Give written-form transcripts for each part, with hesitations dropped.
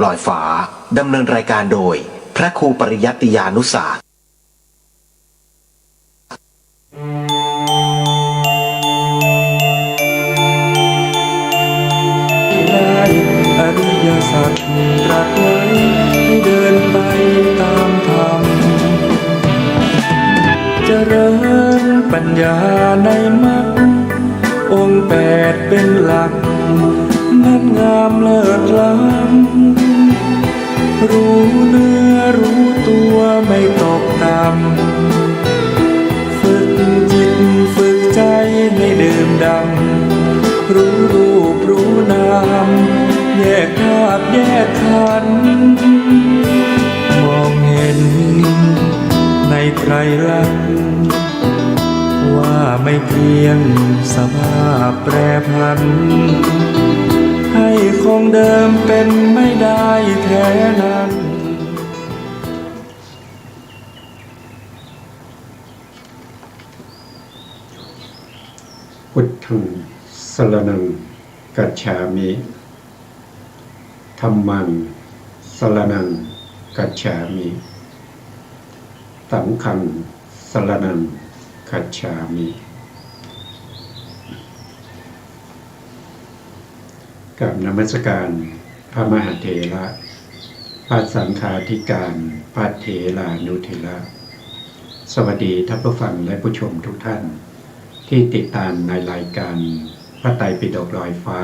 ลอยฟ้าดำเนินรายการโดยพระครูปริยัติยานุศาสตร์อริยสัจตรัสไว้ให้เดินไปตามธรรมเจริญปัญญาในมรรคองค์แปดเป็นหลักงดงามเลิศล้ำรู้เนื้อรู้ตัวไม่ตกต่ำฝึกจิตฝึกใจให้ดื่มดำรู้รูปรู้นามแยกธาตุแยกขันธ์มองเห็นในไตรลักษณ์ว่าไม่เที่ยงสภาพแปรผันให้คงเดิมเป็นไม่ได้แท้นั้นพุทธังสรณังกัจฉามิธัมมังสรณังกัจฉามิสังฆังสรณังกัจฉามิกับนมัสการพระมหาเถระพระสังฆาธิการพระเถรานุเถระสวัสดีท่านผู้ฟังและผู้ชมทุกท่านที่ติดตามในรายการพระไตรปิฎกลอยฟ้า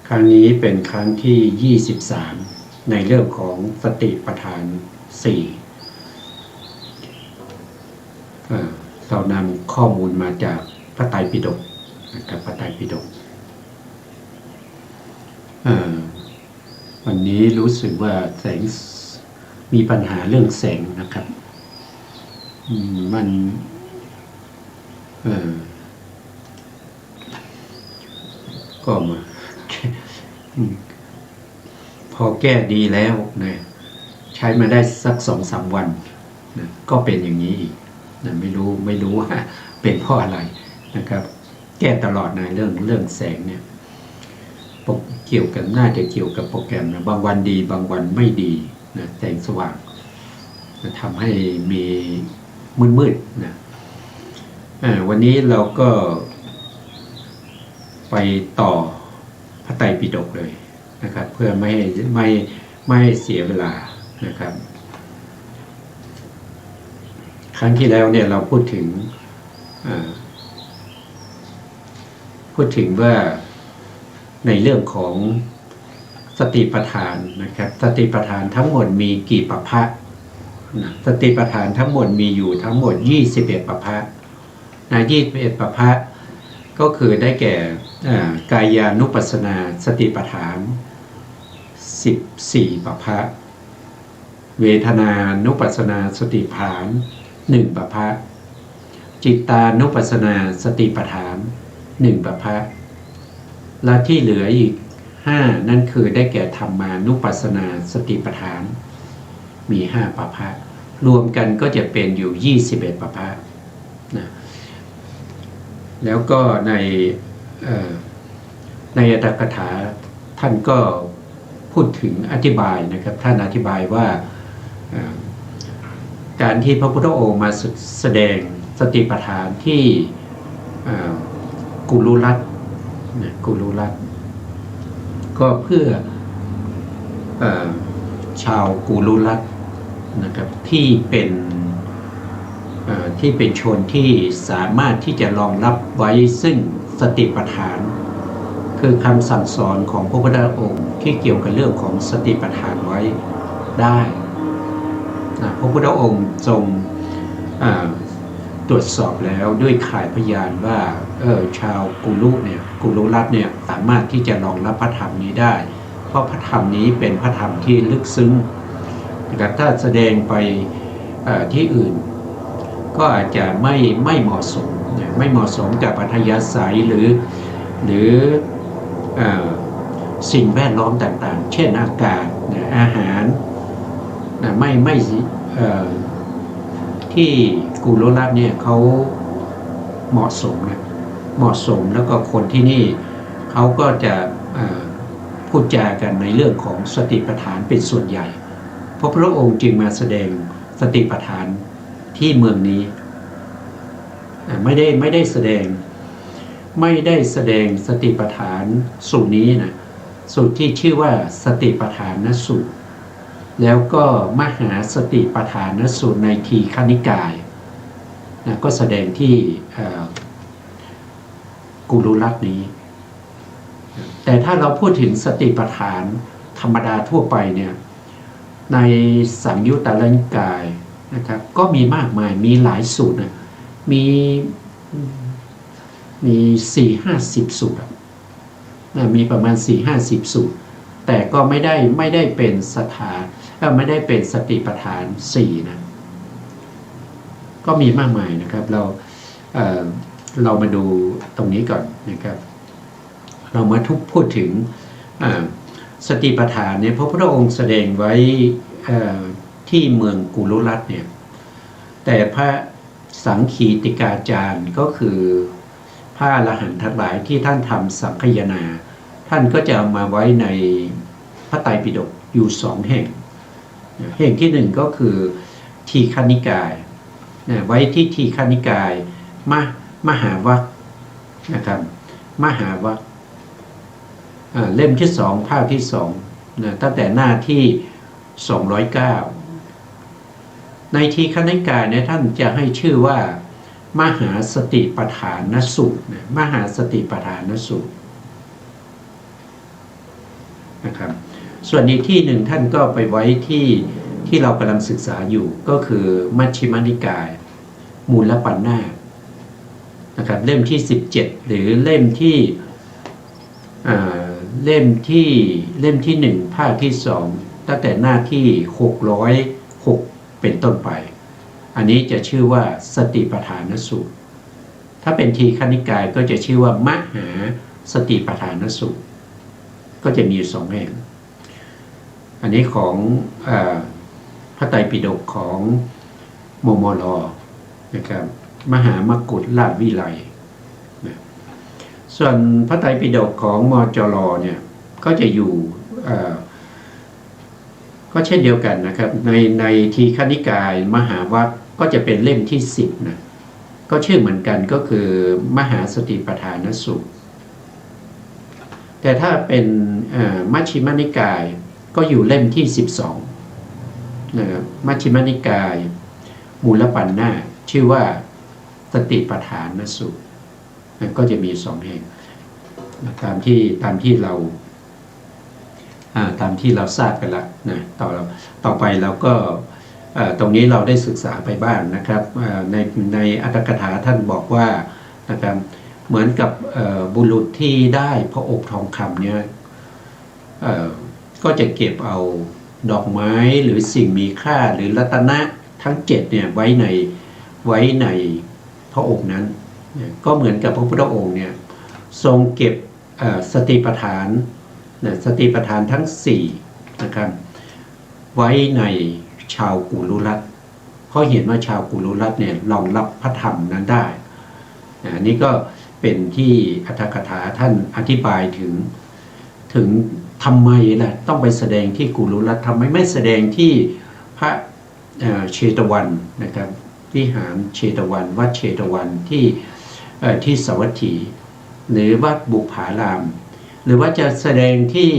ครั้งนี้เป็นครั้งที่23ในเรื่องของสติปัฏฐาน4เรานำข้อมูลมาจากพระไตรปิฎกนะครับพระไตรปิฎกวันนี้รู้สึกว่าแสงมีปัญหาเรื่องแสงนะครับมันก็มาพอแก้ดีแล้วนะใช้มาได้สัก 2-3 วันนะก็เป็นอย่างนี้อีกนะไม่รู้ว่าเป็นเพราะอะไรนะครับแก้ตลอดในเรื่องแสงเนี่ยเกี่ยวกับน่าจะเกี่ยวกับโปรแกรมนะบางวันดีบางวันไม่ดีนะแสงสว่างนะทำให้มีมืดๆนะวันนี้เราก็ไปต่อพระไตรปิฎกเลยนะครับเพื่อไม่ให้เสียเวลานะครับครั้งที่แล้วเนี่ยเราพูดถึงว่าในเรื่องของสติปัฏฐานนะครับสติปัฏฐานทั้งหมดมีกี่ประภะสติปัฏฐานทั้งหมดมีอยู่ทั้งหมด21ประภะ21ประภะก็คือได้แก่กายานุปัสสนาสติปัฏฐาน14ประภะเวทนานุปัสสนาสติปัฏฐาน1ประภะจิตานุปัสสนาสติปัฏฐาน1ประภะและที่เหลืออีก5นั่นคือได้แก่ธรรมานุปัสสนาสติปัฏฐานมี5ประภะรวมกันก็จะเป็นอยู่21ประภะนะแล้วก็ในอัตถกถาท่านก็พูดถึงอธิบายนะครับท่านอธิบายว่าการที่พระพุทธองค์มาแสดงสติปัฏฐานที่กุลุรัตก็เพื่อชาวกุลุรัตนะครับที่เป็นชนที่สามารถที่จะรองรับไว้ซึ่งสติปัฏฐานคือคำสั่งสอนของพระพุทธองค์ที่เกี่ยวกับเรื่องของสติปัฏฐานไว้ได้นะพระพุทธองค์ทรงตรวจสอบแล้วด้วยข่ายพยานว่าชาวกุลุรัตเนี่ยสามารถที่จะรองรับพระธรรมนี้ได้เพราะพระธรรมนี้เป็นพระธรรมที่ลึกซึ้งนะครับถ้าแสดงไปที่อื่นก็อาจจะไม่เหมาะสมไม่เหมาะสมกับอัธยาศัยหรือสิ่งแวดล้อมต่างๆเช่นอากาศอาหารไม่ที่กุลุรัตเนี่ยเขาเหมาะสมแล้วก็คนที่นี่เขาก็จะ พูดจากันในเรื่องของสติปัฏฐานเป็นส่วนใหญ่เพราะพระองค์จึงมาแสดงสติปัฏฐานที่เมืองนี้ไม่ได้แสดงสติปัฏฐานสูตรนี้นะสูตรที่ชื่อว่าสติปัฏฐานสูตรแล้วก็มหาสติปัฏฐานสูตรในทีฆนิกายนะก็แสดงที่กุรุรัตน์นี้แต่ถ้าเราพูดถึงสติปัฏฐานธรรมดาทั่วไปเนี่ยในสังยุตตรนิกายนะครับก็มีมากมายมีหลายสูตรนะมี4-50 สูตรมีประมาณ4-50 สูตรแต่ก็ไม่ได้เป็นไม่ได้เป็นสติปัฏฐาน4นะก็มีมากมายนะครับเรามาดูตรงนี้ก่อนนะครับเรามาพูดถึงสติปัฏฐานเนี่ยพระพุทธองค์แสดงไว้ที่เมืองกุรุรัตน์เนี่ยแต่พระสังคีติกาจารย์ก็คือพระอรหันต์ทั้งหลายที่ท่านทำสังคายนาท่านก็จะเอามาไว้ในพระไตรปิฎกอยู่2 แห่งแห่งที่1ก็คือทีฆนิกายไว้ที่ทีฆนิกายมหาวรรคนะครับมหาวรรคเล่มที่2ภาคที่2นะตั้งแต่หน้าที่209ในทีฆนิกายเนี่ยท่านจะให้ชื่อว่ามหาสติปัฏฐานสูตรนะมหาสติปัฏฐานสูตรนะครับส่วนอีกที่หนึ่งท่านก็ไปไว้ที่เรากำลังศึกษาอยู่ก็คือมัชฌิมนิกายมูลปัญนาคนะครับเล่มที่17หรือเล่มที่1ภาคที่2ตั้งแต่หน้าที่606เป็นต้นไปอันนี้จะชื่อว่าสติปัฏฐานสูตรถ้าเป็นทีฆนิกายก็จะชื่อว่ามหาสติปัฏฐานสูตรก็จะมี2 แห่งอันนี้ของพระไตรปิฎกของมมล.นะครับมหามกุฏราชวิไลนะส่วนพระไตรปิฎกของมจร.เนี่ยก็จะอยู่ก็เช่นเดียวกันนะครับในทีฆนิกายมหาวรรคก็จะเป็นเล่มที่10นะก็ชื่อเหมือนกันก็คือมหาสติปัฏฐานสูตรแต่ถ้าเป็นมัชฌิมนิกายก็อยู่เล่มที่12นะครับมัชฌิมนิกายมูลปัญนาคชื่อว่าสติปัฏฐานสูตรก็จะมี2 แห่งตามที่เราทราบกันละนะต่อไปเราก็ตรงนี้เราได้ศึกษาไปบ้างนะครับในอัตถกถาท่านบอกว่านะครับเหมือนกับบุรุษที่ได้พระอบทองคำเนี่ยก็จะเก็บเอาดอกไม้หรือสิ่งมีค่าหรือรัตนะทั้ง7เนี่ยไว้ในพระอบนั้นก็เหมือนกับพระพุทธองค์เนี่ยทรงเก็บสติปัฏฐานสติปัฏฐานทั้ง4นะครับไว้ในชาวกุรุรัตน์เพราะเห็นว่าชาวกุรุรัตน์เนี่ยรองรับพระธรรมนั้นได้อันนี้ก็เป็นที่อัตถกถาท่านอธิบายถึงทำไมล่ะต้องไปแสดงที่กุรุรัตน์ทำไมไม่แสดงที่พระเชตวันนะครับวิหารเชตวันวัดเชตวันที่สวัสถีหรือวัดบุพารามหรือว่าจะแสดงที่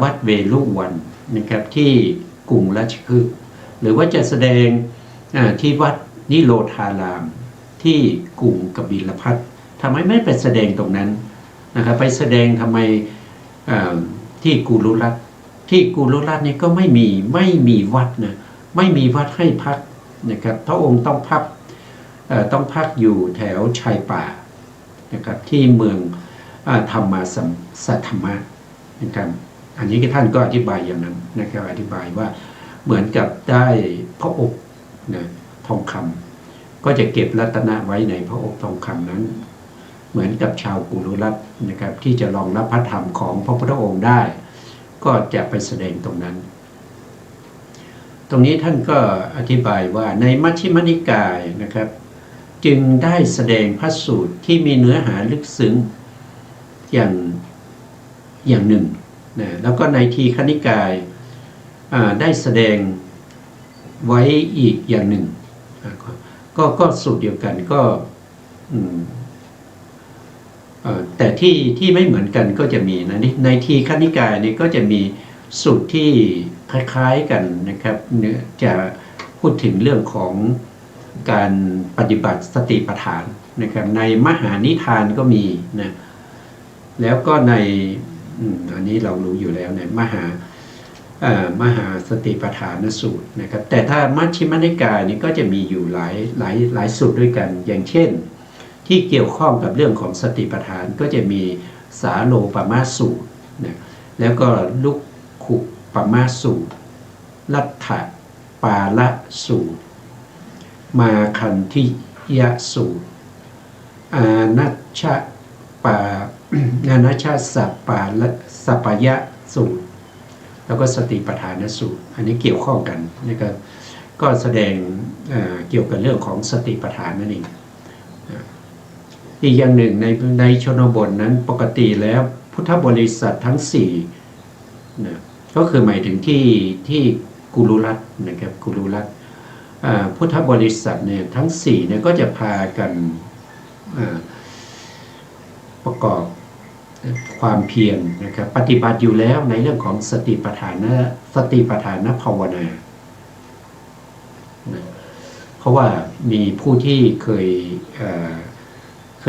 วัดเวลุวันนะครับที่กรุงราชคฤห์หรือว่าจะแสดงที่วัดนิโรธารามที่กรุงกบิลพัสดุทำไมไม่ไปแสดงตรงนั้นนะครับไปแสดงทำไมที่กุรุรัตน์นี่ก็ไม่มีวัดนะไม่มีวัดให้พักนะครับพระองค์ต้องพักอยู่แถวชายป่านะครับที่เมืองธรรมาสัทธมะนะครับอันนี้ท่านก็อธิบายอย่างนั้นนะครับอธิบายว่าเหมือนกับได้พระอบนะทองคำก็จะเก็บรัตนะไว้ในพระอบทองคำนั้นเหมือนกับชาวกุรุรัตน์นะครับที่จะรองรับพระธรรมของพระพุทธองค์ได้ก็จะไปแสดงตรงนั้นตรงนี้ท่านก็อธิบายว่าในมัชฌิมนิกายนะครับจึงได้แสดงพระสูตรที่มีเนื้อหาลึกซึ้งอย่างหนึ่ง นะแล้วก็ในทีฆนิกายได้แสดงไว้อีกอย่างหนึ่งก็สูตรเดียวกันก็แต่ที่ไม่เหมือนกันก็จะมีนะในทีฆนิกายนี่ก็จะมีสูตรที่คล้ายๆกันนะครับจะพูดถึงเรื่องของการปฏิบัติสติปัฏฐานนะครับในมหานิทานก็มีนะแล้วก็ในอันนี้เรารู้อยู่แล้วในมหาสติปัฏฐานสูตรนะครับแต่ถ้ามัชฌิมนิกายนี่ก็จะมีอยู่หลายสูตรด้วยกันอย่างเช่นที่เกี่ยวข้องกับเรื่องของสติปัฏฐานก็จะมีสาโลปมาสูตรนะแล้วก็ลุกขุปมาสูตรลัทธปาละสูตรมาคันธิยสูตรอานัชชะสัปปาละสัปปายะสูตรแล้วก็สติปัฏฐานสูตรอันนี้เกี่ยวข้องกันนะครับก็แสดงเกี่ยวกับเรื่องของสติปัฏฐานนั่นเองอีกอย่างหนึ่งในชนบทนั้นปกติแล้วพุทธบริษัททั้ง4นะก็คือหมายถึงที่กุลุรัตน์นะครับกุลุรัตน์พุทธบริษัทเนี่ยทั้ง4เนี่ยก็จะพากันประกอบความเพียรนะครับปฏิบัติอยู่แล้วในเรื่องของสติปัฏฐานภาวนาเพราะว่ามีผู้ที่เค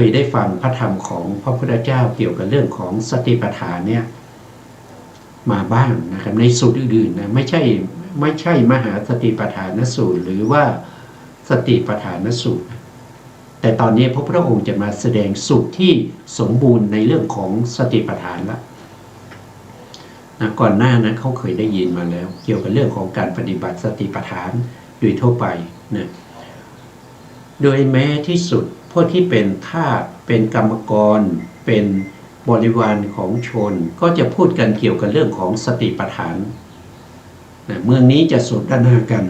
ยได้ฟังพระธรรมของพระพุทธเจ้าเกี่ยวกับเรื่องของสติปัฏฐานเนี่ยมาบ้างนะครับในสูตรอื่นๆนะไม่ใช่มหาสติปัฏฐานสูตรหรือว่าสติปัฏฐานสูตรแต่ตอนนี้พระพุทธองค์จะมาแสดงสูตรที่สมบูรณ์ในเรื่องของสติปัฏฐานแล้วนะก่อนหน้านั้นเขาเคยได้ยินมาแล้วเกี่ยวกับเรื่องของการปฏิบัติสติปัฏฐานโดยทั่วไปนะโดยแม้ที่สุดพวกที่เป็นทาสเป็นกรรมกรเป็นบริวารของชนก็จะพูดกันเกี่ยวกับเรื่องของสติปัฏฐานนะเมืองนี้จะสนทนากัน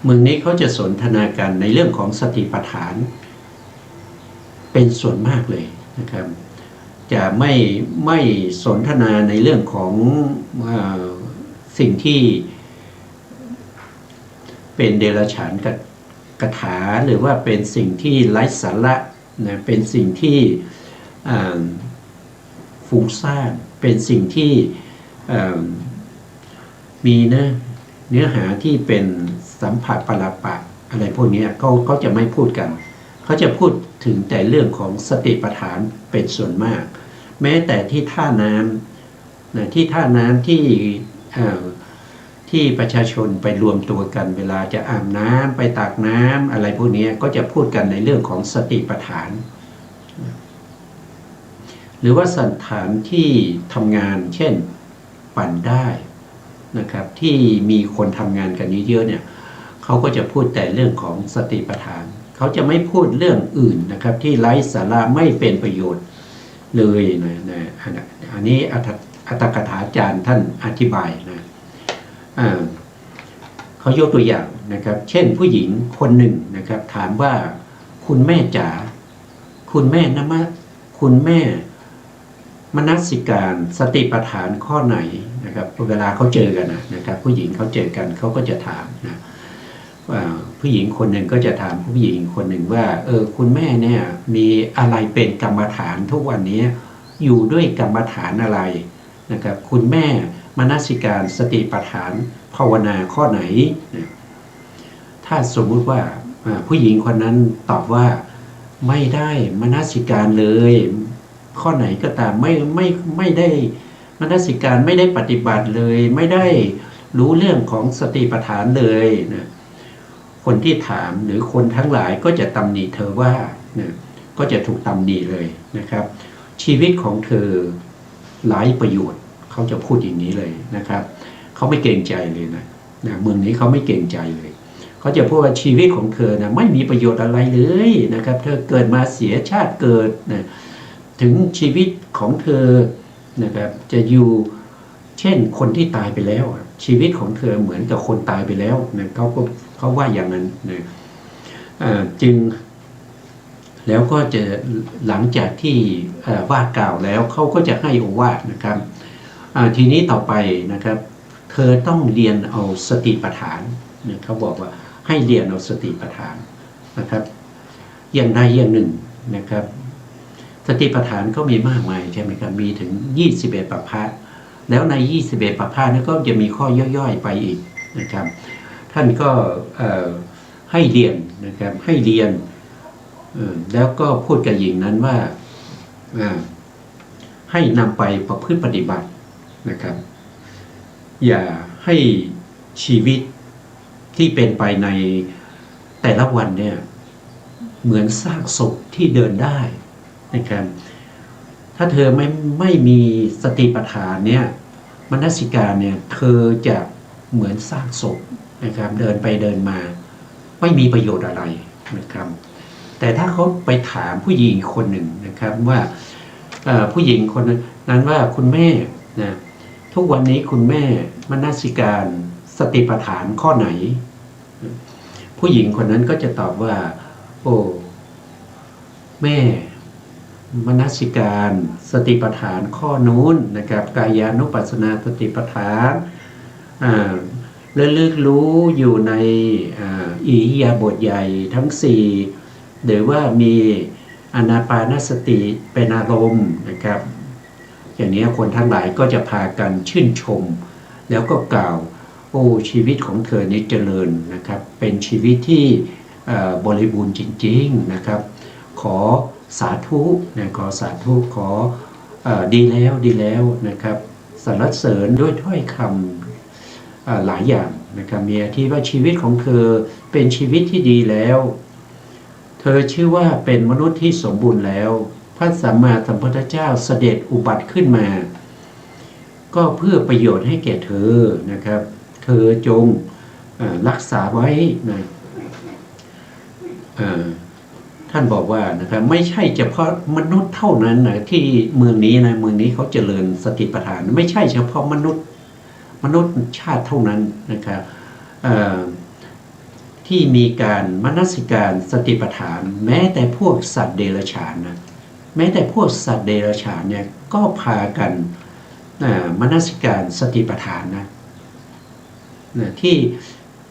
เมืองนี้เขาจะสนทนากันในเรื่องของสติปัฏฐานเป็นส่วนมากเลยนะครับจะไม่สนทนาในเรื่องของสิ่งที่เป็นเดรัจฉานกถาหรือว่าเป็นสิ่งที่ไร้สาระนะเป็นสิ่งที่ฟุ้งซ่านเป็นสิ่งที่มีเนื้อหาที่เป็นสัมผัสปราปะอะไรพวกนี้เขาจะไม่พูดกันเขาจะพูดถึงแต่เรื่องของสติปัฏฐานเป็นส่วนมากแม้แต่ที่ท่าน้ำนะที่ท่าน้ำที่ประชาชนไปรวมตัวกันเวลาจะอาบน้ำไปตักน้ำอะไรพวกนี้ก็จะพูดกันในเรื่องของสติปัฏฐานหรือว่าสถานที่ทำงานเช่นปั่นได้นะครับที่มีคนทำงานกันเยอะๆเนี่ยเขาก็จะพูดแต่เรื่องของสติปัฏฐานเขาจะไม่พูดเรื่องอื่นนะครับที่ไร้สาระไม่เป็นประโยชน์เลยนะอันนี้อัตถกถาจารย์ท่านอธิบายนะเขายกตัวอย่างนะครับเช่นผู้หญิงคนหนึ่งนะครับถามว่าคุณแม่จ๋าคุณแม่มนสิการสติปัฏฐานข้อไหนนะครับเวลาเขาเจอกันนะครับผู้หญิงเขาเจอกันเขาก็จะถามนะว่าผู้หญิงคนหนึ่งก็จะถามผู้หญิงคนหนึ่งว่าคุณแม่เนี่ยมีอะไรเป็นกรรมฐานทุกวันนี้อยู่ด้วยกรรมฐานอะไรนะครับคุณแม่มนสิการสติปัฏฐานภาวนาข้อไหนนะถ้าสมมุติว่าผู้หญิงคนนั้นตอบว่าไม่ได้มนสิการเลยข้อไหนก็ตามไม่ได้มนสิการไม่ได้ปฏิบัติเลยไม่ได้รู้เรื่องของสติปัฏฐานเลยนะคนที่ถามหรือคนทั้งหลายก็จะตำหนิเธอว่านะก็จะถูกตำหนิเลยนะครับชีวิตของเธอหลายประโยชน์เขาจะพูดอย่างนี้เลยนะครับเขาไม่เกรงใจเลยนะเมืองนี้เขาไม่เกรงใจเลยเขาจะพูดว่าชีวิตของเธอนะไม่มีประโยชน์อะไรเลยนะครับเธอเกิดมาเสียชาติเกิดนะถึงชีวิตของเธอนะครับจะอยู่เช่นคนที่ตายไปแล้วชีวิตของเธอเหมือนกับคนตายไปแล้วนะเขาว่าอย่างนั้นนะจึง แล้วก็จะหลังจากที่ว่ากล่าวแล้วเขาก็จะให้โอวาทนะครับทีนี้ต่อไปนะครับเธอต้องเรียนเอาสติปัฏฐานเนี่ยเขาบอกว่าให้เรียนเอาสติปัฏฐานนะครับอย่างใดอย่างหนึ่งนะครับสติปัฏฐานก็มีมากมายใช่ไหมครับมีถึง21ประภาแล้วใน21ประภานั้นก็จะมีข้อย่อยๆไปอีกนะครับท่านก็ให้เรียนนะครับให้เรียนแล้วก็พูดกับหญิงนั้นว่าให้นำไปประพฤติปฏิบัตินะครับอย่าให้ชีวิตที่เป็นไปในแต่ละวันเนี่ยเหมือนซากศพที่เดินได้นะครับถ้าเธอไม่มีสติปัฏฐานเนี่ยมนสิการเนี่ยเธอจะเหมือนซากศพนะครับเดินไปเดินมาไม่มีประโยชน์อะไรนะครับแต่ถ้าเขาไปถามผู้หญิงคนหนึ่งนะครับว่าผู้หญิงคนนั้นว่าคุณแม่นะทุกวันนี้คุณแม่มนสิการสติปัฏฐานข้อไหนผู้หญิงคนนั้นก็จะตอบว่าโอ้แม่มนสิการสติปัฏฐานข้อนู้นนะครับกายานุปัสสนาสติปัฏฐานระลึกรู้อยู่ในอิริยาบถใหญ่ทั้ง4หรือว่ามีอานาปานสติเป็นอารมณ์นะครับอย่างนี้คนทั้งหลายก็จะพากันชื่นชมแล้วก็กล่าวโอ้ชีวิตของเธอนี้เจริญนะครับเป็นชีวิตที่บริบูรณ์จริงๆนะครับขอสาธุนะขอสาธุขอดีแล้วนะครับสรรเสริญด้วยถ้อยคำหลายอย่างนะครับมีที่ว่าชีวิตของเธอเป็นชีวิตที่ดีแล้วเธอชื่อว่าเป็นมนุษย์ที่สมบูรณ์แล้วพระสัมมาสัมพุทธเจ้าเสด็จอุบัติขึ้นมาก็เพื่อประโยชน์ให้แก่เธอนะครับเธอจงรักษาไว้นะท่านบอกว่านะครับไม่ใช่เฉพาะมนุษย์เท่านั้นนะที่เมืองนี้เขาเจริญสติปัฏฐานไม่ใช่เฉพาะมนุษย์ชาติเท่านั้นนะครับที่มีการมนสิการสติปัฏฐานแม้แต่พวกสัตว์เดรัจฉานนะแม้แต่พวกสัตว์เดรัจฉานเนี่ยก็พากันมนสิการสติปัฏฐานนะที่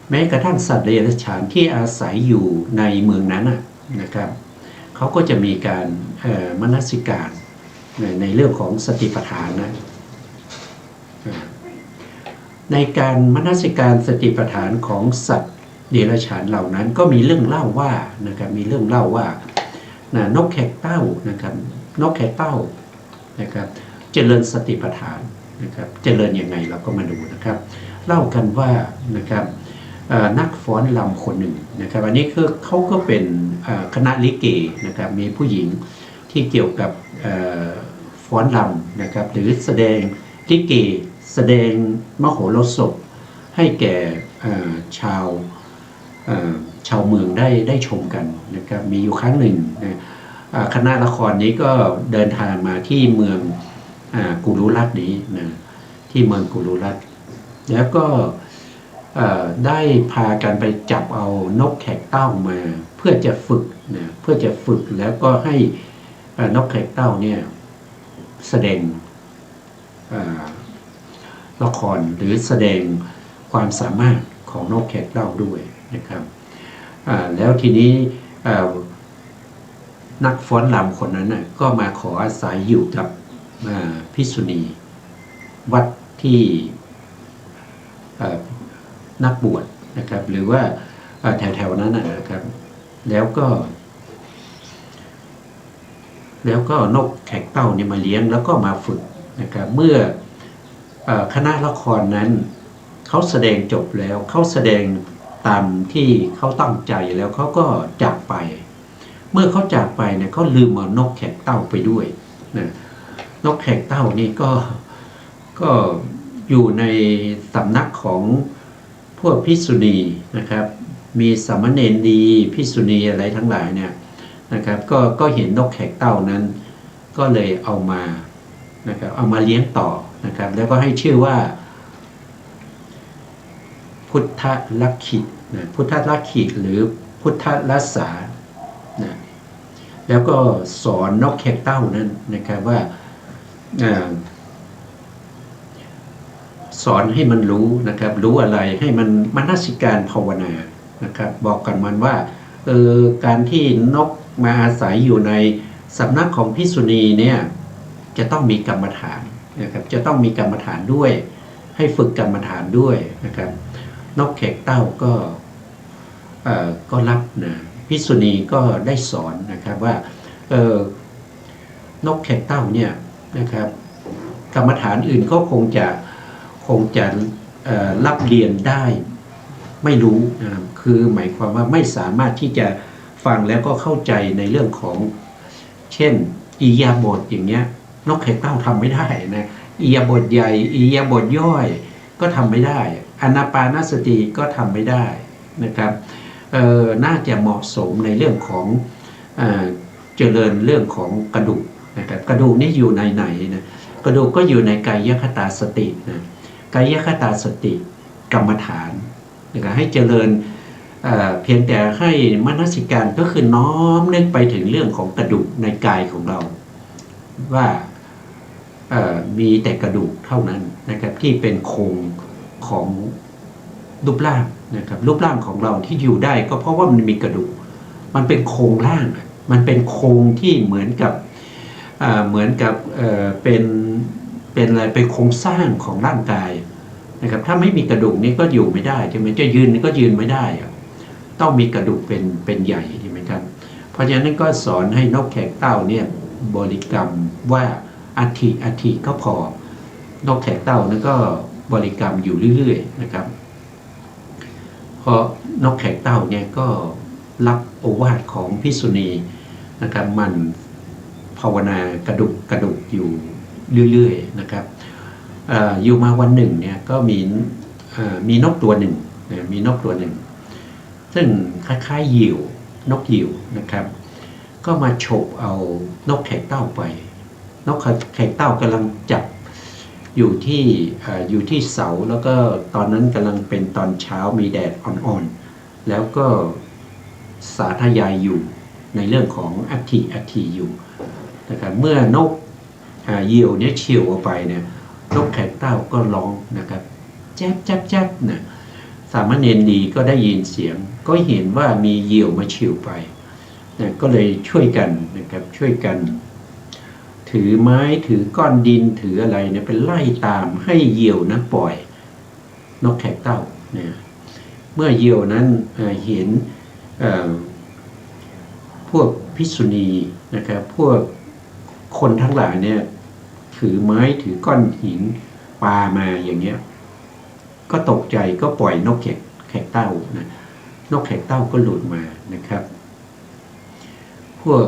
แม้กระทั่งสัตว์เดรัจฉานที่อาศัยอยู่ในเมืองนั้นนะครับเขาก็จะมีการมนสิการในเรื่องของสติปัฏฐานนะในการมนสิการสติปัฏฐานของสัตว์เดรัจฉานเหล่านั้นก็มีเรื่องเล่าว่านะครับมีเรื่องเล่าว่านกแขกเต้านะครับนกแขกเต้านะครับเจริญสติปัฏฐานนะครับเจริญยังไงเราก็มาดูนะครับเล่ากันว่านะครับนักฟ้อนรำคนหนึ่งนะครับอันนี้คือเขาก็เป็นคณะลิเกนะครับมีผู้หญิงที่เกี่ยวกับฟ้อนรำนะครับหรือแสดงลิเกแสดงมโหรสพให้แก่ชาวเมืองได้ชมกันนะครับมีอยู่ครั้งหนึ่งนะคณะละครนี้ก็เดินทางมาที่เมืองกุรุรัตน์นี้นะที่เมืองกุรุรัตน์แล้วก็ได้พากันไปจับเอานกแขกเต้ามาเพื่อจะฝึกนะเพื่อจะฝึกแล้วก็ให้นกแขกเต้าเนี่ยแสดงละครหรือแสดงความสามารถของนกแขกเต้าด้วยนะครับแล้วทีนี้นักฟ้อนรำคนนั้นก็มาขออาศัยอยู่กับภิกษุณีวัดที่นักบวชนะครับหรือว่าแถวๆนั้นนะครับแล้วก็นกแขกเต้าเนี่ยมาเลี้ยงแล้วก็มาฝึกนะครับเมื่อคณะละครนั้นเขาแสดงจบแล้วเขาแสดงตามที่เขาตั้งใจแล้วเขาก็จากไปเมื่อเขาจากไปเนี่ยเขาลืมเอานกแขกเต้าไปด้วยนะนกแขกเต้านี่ก็อยู่ในสำนักของพวกภิกษุณีนะครับมีสามเณรดีภิกษุณีอะไรทั้งหลายเนี่ยนะครับก็เห็นนกแขกเต้านั้นก็เลยเอามานะครับเอามาเลี้ยงต่อนะครับแล้วก็ให้ชื่อว่าพุทธลักขินะพุทธลักขิหรือพุทธรัสสานะ แล้วก็สอนนกแขกเต้านั้นนะครับว่าสอนให้มันรู้นะครับรู้อะไรให้มันมนสิการภาวนานะครับบอกกับมันว่าการที่นกมาอาศัยอยู่ในสำนักของภิกษุณีเนี่ยจะต้องมีกรรมฐานนะครับจะต้องมีกรรมฐานด้วยให้ฝึกกรรมฐานด้วยนะครับนกแขกเต้าก็รับนะภิกษุณีก็ได้สอนนะครับว่านกแขกเต้าเนี่ยนะครับกรรมฐานอื่นก็คงจะรับเรียนได้ไม่รู้นะครับคือหมายความว่าไม่สามารถที่จะฟังแล้วก็เข้าใจในเรื่องของเช่นอิริยาบถอย่างเงี้ยนกแขกเต้าทำไม่ได้นะอิริยาบถใหญ่อิริยาบถย่อยก็ทำไม่ได้อานาปานสติก็ทำไม่ได้นะครับน่าจะเหมาะสมในเรื่องของเจริญเรื่องของกระดูกนะครับกระดูกนี่อยู่ในไหนนะกระดูกก็อยู่ในกายคตาสตินะกายคตาสติกรรมฐานนะครับให้เจริญเพียงแต่ให้มนสิการก็คือน้อมนึกไปถึงเรื่องของกระดูกในกายของเราว่ามีแต่กระดูกเท่านั้นนะครับที่เป็นโครงของรูปร่างนะครับรูปร่างของเราที่อยู่ได้ก็เพราะว่ามันมีกระดูกมันเป็นโครงร่างมันเป็นโครงที่เหมือนกับเป็นอะไรเป็นโครงสร้างของร่างกายนะครับถ้าไม่มีกระดูกนี้ก็อยู่ไม่ได้ใช่ไหมจะยืนก็ยืนไม่ได้ต้องมีกระดูกเป็นใหญ่ใช่ไหมครับเพราะฉะนั้นก็สอนให้นกแขกเต้าเนี่ยบริกรรมว่าอัฐิก็พอนกแขกเต้านั้นก็บริกรรมอยู่เรื่อยๆนะครับเพราะนกแขกเต้าเนี่ยก็รับโอวาทของภิกษุณีนะครับมันภาวนากระดุกอยู่เรื่อยๆนะครับอยู่มาวันหนึ่งเนี่ยก็มีนกตัวหนึ่งมีนกตัวหนึ่งซึ่งคล้ายๆเหยี่ยวนกเหยี่ยวนะครับก็มาฉกเอานกแขกเต้าไปนกแขกเต้ากำลังจับอยู่ที่เสาแล้วก็ตอนนั้นกำลังเป็นตอนเช้ามีแดดอ่อนๆแล้วก็สาธยายอยู่ในเรื่องของอัฐิอยู่นะครับเมื่อนกเหยี่ยวเนี่ยเฉี่ยวออกไปเนี่ยนกแขกเต้าก็ร้องนะครับแจ๊บแจ๊บแจ๊บนะสามเณรดีก็ได้ยินเสียงก็เห็นว่ามีเหยี่ยวมาเฉี่ยวไปนะก็เลยช่วยกันนะครับช่วยกันถือไม้ถือก้อนดินถืออะไรเนี่ยเป็นไล่ตามให้เหยี่ยวนั้นปล่อยนกแขกเต้าเนี่ยเมื่อเหยี่ยวนั้นเห็นพวกภิกษุณีนะครับพวกคนทั้งหลายเนี่ยถือไม้ถือก้อนหินปามาอย่างเงี้ยก็ตกใจก็ปล่อยนกแขกเต้านะนกแขกเต้าก็หลุดมานะครับพวก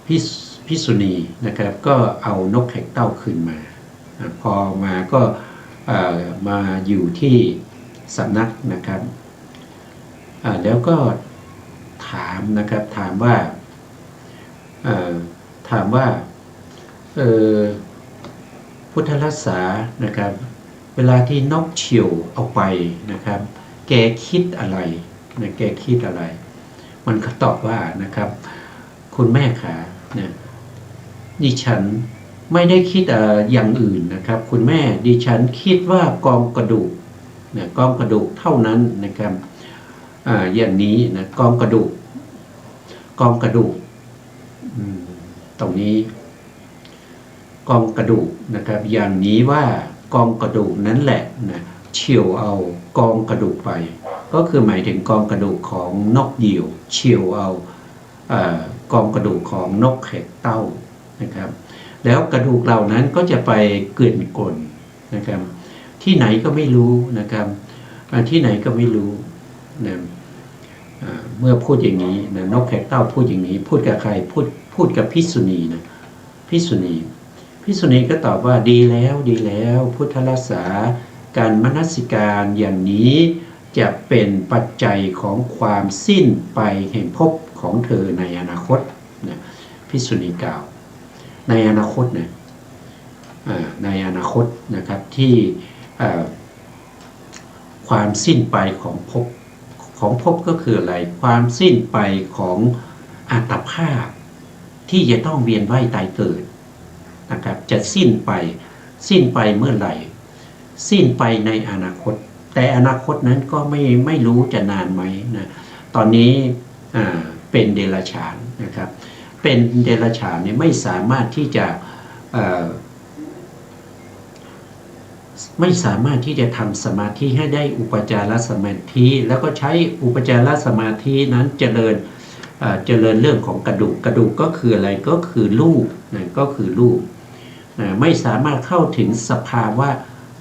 ภิกษุณีนะครับก็เอานกแขกเต้าคืนมาพอมาก็มาอยู่ที่สำนักนะครับแล้วก็ถามนะครับถามว่าพุทธรักษานะครับเวลาที่นกเฉี่ยวเอาไปนะครับแกคิดอะไรนะแกคิดอะไรมันก็ตอบว่านะครับคุณแม่ขาเนี่ยดิฉันไม่ได้คิดอย่างอื่นนะครับคุณแม่ดิฉันคิดว่ากองกระดูกนะกองกระดูกเท่านั้นนะครับอย่างนี้นะกองกระดูกตรงนี้กองกระดูกนะครับอย่างนี้ว่ากองกระดูกนั้นแหละนะเฉี่ยวเอากองกระดูกไปก็คือหมายถึงกองกระดูกของนกเหยี่ยวเฉี่ยวเอากองกระดูกของนกแขกเต้านะครับแล้วกระดูกเหล่านั้นก็จะไปเกลื่อนกลนนะครับที่ไหนก็ไม่รู้นะครับที่ไหนก็ไม่รู้นะเมื่อพูดอย่างนี้นะนกแขกเต้าพูดอย่างนี้พูดกับใครพูดกับภิกษุณีนะภิกษุณีก็ตอบว่าดีแล้วพุทธรักษาการมนสิการอย่างนี้จะเป็นปัจจัยของความสิ้นไปแห่งภพของเธอในอนาคตนะภิกษุณีกล่าวในอนาคตนะในอนาคตนะครับที่ความสิ้นไปของภพก็คืออะไรความสิ้นไปของ อัตภาพที่จะต้องเวียนว่ายตายเกิดนะครับจะสิ้นไปเมื่อไหร่ สิ้นไปในอนาคตแต่อนาคตนั้นก็ไม่รู้จะนานไหมนะตอนนี้เป็นเดรัจฉานนะครับเป็นเดรัจฉานเนี่ยไม่สามารถที่จะทำสมาธิให้ได้อุปจารสมาธิแล้วก็ใช้อุปจารสมาธินั้นเจริญเรื่องของกระดูกก็คืออะไรก็คือรูปนะก็คือรูปไม่สามารถเข้าถึงสภาวะ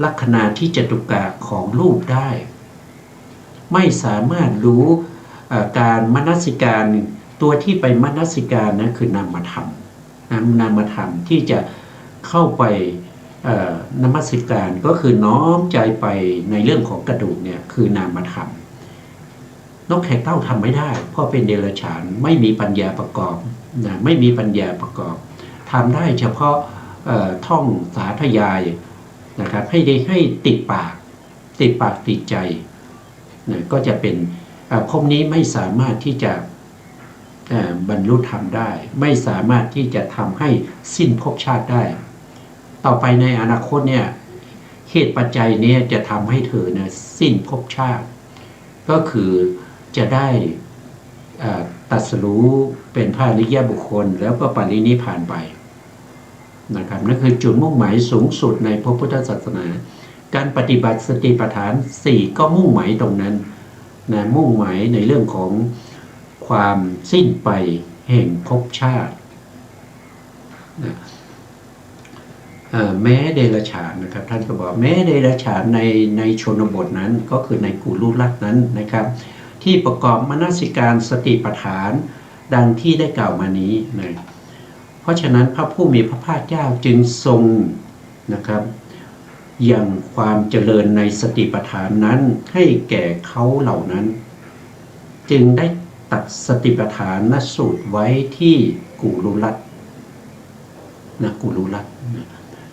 ลักขณะที่จตุกะของรูปได้ไม่สามารถรู้การมนสิการตัวที่ไปมนสิการนะคือนามธรรมที่จะเข้าไปนมัสการก็คือน้อมใจไปในเรื่องของกระดูกเนี่ยคือนามธรรมนกแขกเต้าทำไม่ได้เพราะเป็นเดรัจฉานไม่มีปัญญาประกอบนะไม่มีปัญญาประกอบทำได้เฉพาะท่องสาธยายนะครับให้ติดปากติดใจนะก็จะเป็นภพนี้ไม่สามารถที่จะบรรลุธรรมได้ไม่สามารถที่จะทำให้สิ้นภพชาติได้ต่อไปในอนาคตเนี่ยเหตุปัจจัยนี้จะทำให้เธอเนี่ยสิ้นภพชาติก็คือจะได้ตรัสรู้เป็นพระอริยบุคคลแล้วก็ปรินิพพานไปนะครับนั่นคือจุดมุ่งหมายสูงสุดในพระพุทธศาสนาการปฏิบัติสติปัฏฐาน4ก็มุ่งหมายตรงนั้นนะมุ่งหมายในเรื่องของความสิ้นไปแห่งภพชาตินะแม้เดรัจฉานนะครับท่านก็บอกแม้เดรัจฉานในชนบทนั้นก็คือในกุรุรัตนั้นนะครับที่ประกอบมนสิการสติปัฏฐานดังที่ได้กล่าวมานี้นะเพราะฉะนั้นพระผู้มีพระภาคเจ้าจึงทรงนะครับยังความเจริญในสติปัฏฐานนั้นให้แก่เขาเหล่านั้นจึงได้ตัดสติปัฏฐานนสูตรไว้ที่กุรุรัตนะกุรุรัต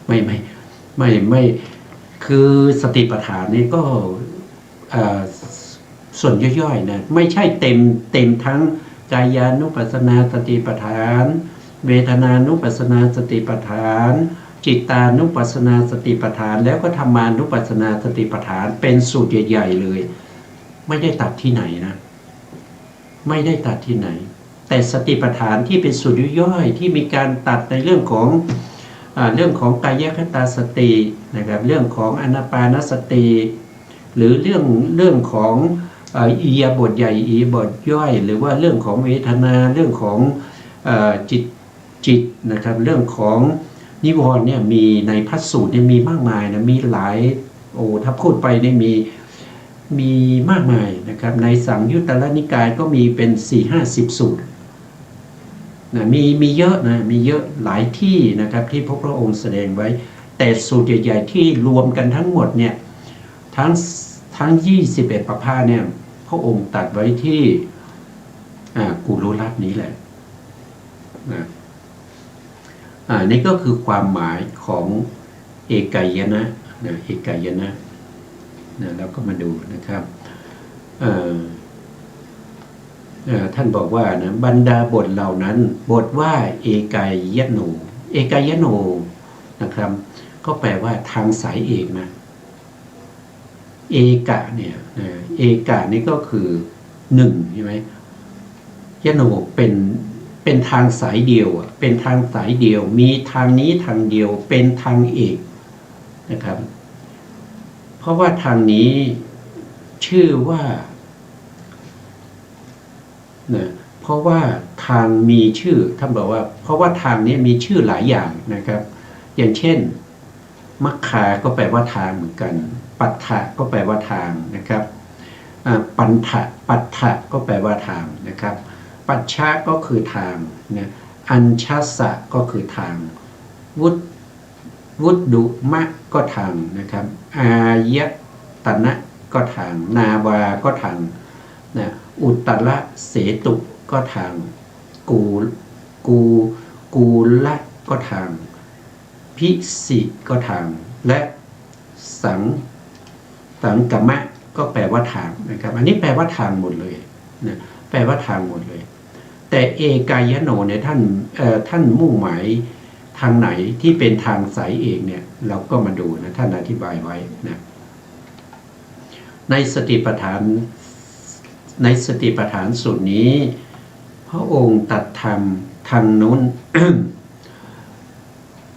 ไม่คือสติปัฏฐานนี่ก็ส่วนย่อยๆนะไม่ใช่เต็มทั้งกายานุปัสสนาสติปัฏฐานเวทนานุปัสสนาสติปัฏฐานจิตานุปัสสนาสติปัฏฐานแล้วก็ธรรมานุปัสสนาสติปัฏฐานเป็นสูตรใหญ่ๆเลยไม่ได้ตัดที่ไหนนะไม่ได้ตัดที่ไหนแต่สติปัฏฐานที่เป็นสูตรย่อยๆที่มีการตัดในเรื่องของกายคตาสตินะครับเรื่องของอานาปานสติหรือเรื่องของอิริยาบถใหญ่อิริยาบถย่อยหรือว่าเรื่องของเวทนาเรื่องของจิตนะครับเรื่องของนิวรณ์เนี่ยมีในพระสูตรเนี่ยมีมากมายนะมีหลายถ้าพูดไปเนี่ยมีมากมายนะครับในสังยุตตรนิกายก็มีเป็น 4-50 สูตรนะมีเยอะนะมีเยอะหลายที่นะครับที่พระองค์แสดงไว้แต่สูตรใหญ่ๆที่รวมกันทั้งหมดเนี่ยทั้ง21ประภาคเนี่ยพระองค์ตัดไว้ที่กุรุรัตนี้แหละนะนี่ก็คือความหมายของเอกายนะเอกายนะแล้วก็มาดูนะครับท่านบอกว่านะบรรดาบทเหล่านั้นบทว่าเอกายโนนะครับก็แปลว่าทางสายเอกนะเอกะเนี่ยเอกะนี่ก็คือหนึ่งใช่ไหมยโนเป็นทางสายเดียวเป็นทางสายเดียวมีทางนี้ทางเดียวเป็นทางเอกนะครับเพราะว่าทางนี้ชื่อว่าเพราะว่าทางมีชื่อท่านบอกว่าเพราะว่าทางนี้มีชื่อหลายอย่างนะครับอย่างเช่นมัคคาก็แปลว่าทางเหมือนกันปัฏฐะก็แปลว่าทางนะครับปัฏฐะก็แปลว่าทางนะครับปัจฉะก็คือทางนะอัญชัสสะก็คือทางวุดุมะก็ทางนะครับอายตนะก็ทางนาวาก็ทางนะอุตตระเสตุก็ทางกูละก็ทางพิสิก็ทางและสังกมะก็แปลว่าทางนะครับอันนี้แปลว่าทางหมดเลยนะแปลว่าทางหมดเลย แต่เอกายโนเนี่ยท่านมุ่งหมายทางไหนที่เป็นทางสายเอกเนี่ยเราก็มาดูนะท่านอธิบายไว้นะในสติปัฏฐานสูตรนี้พระองค์ตัดธรรมทางนู้น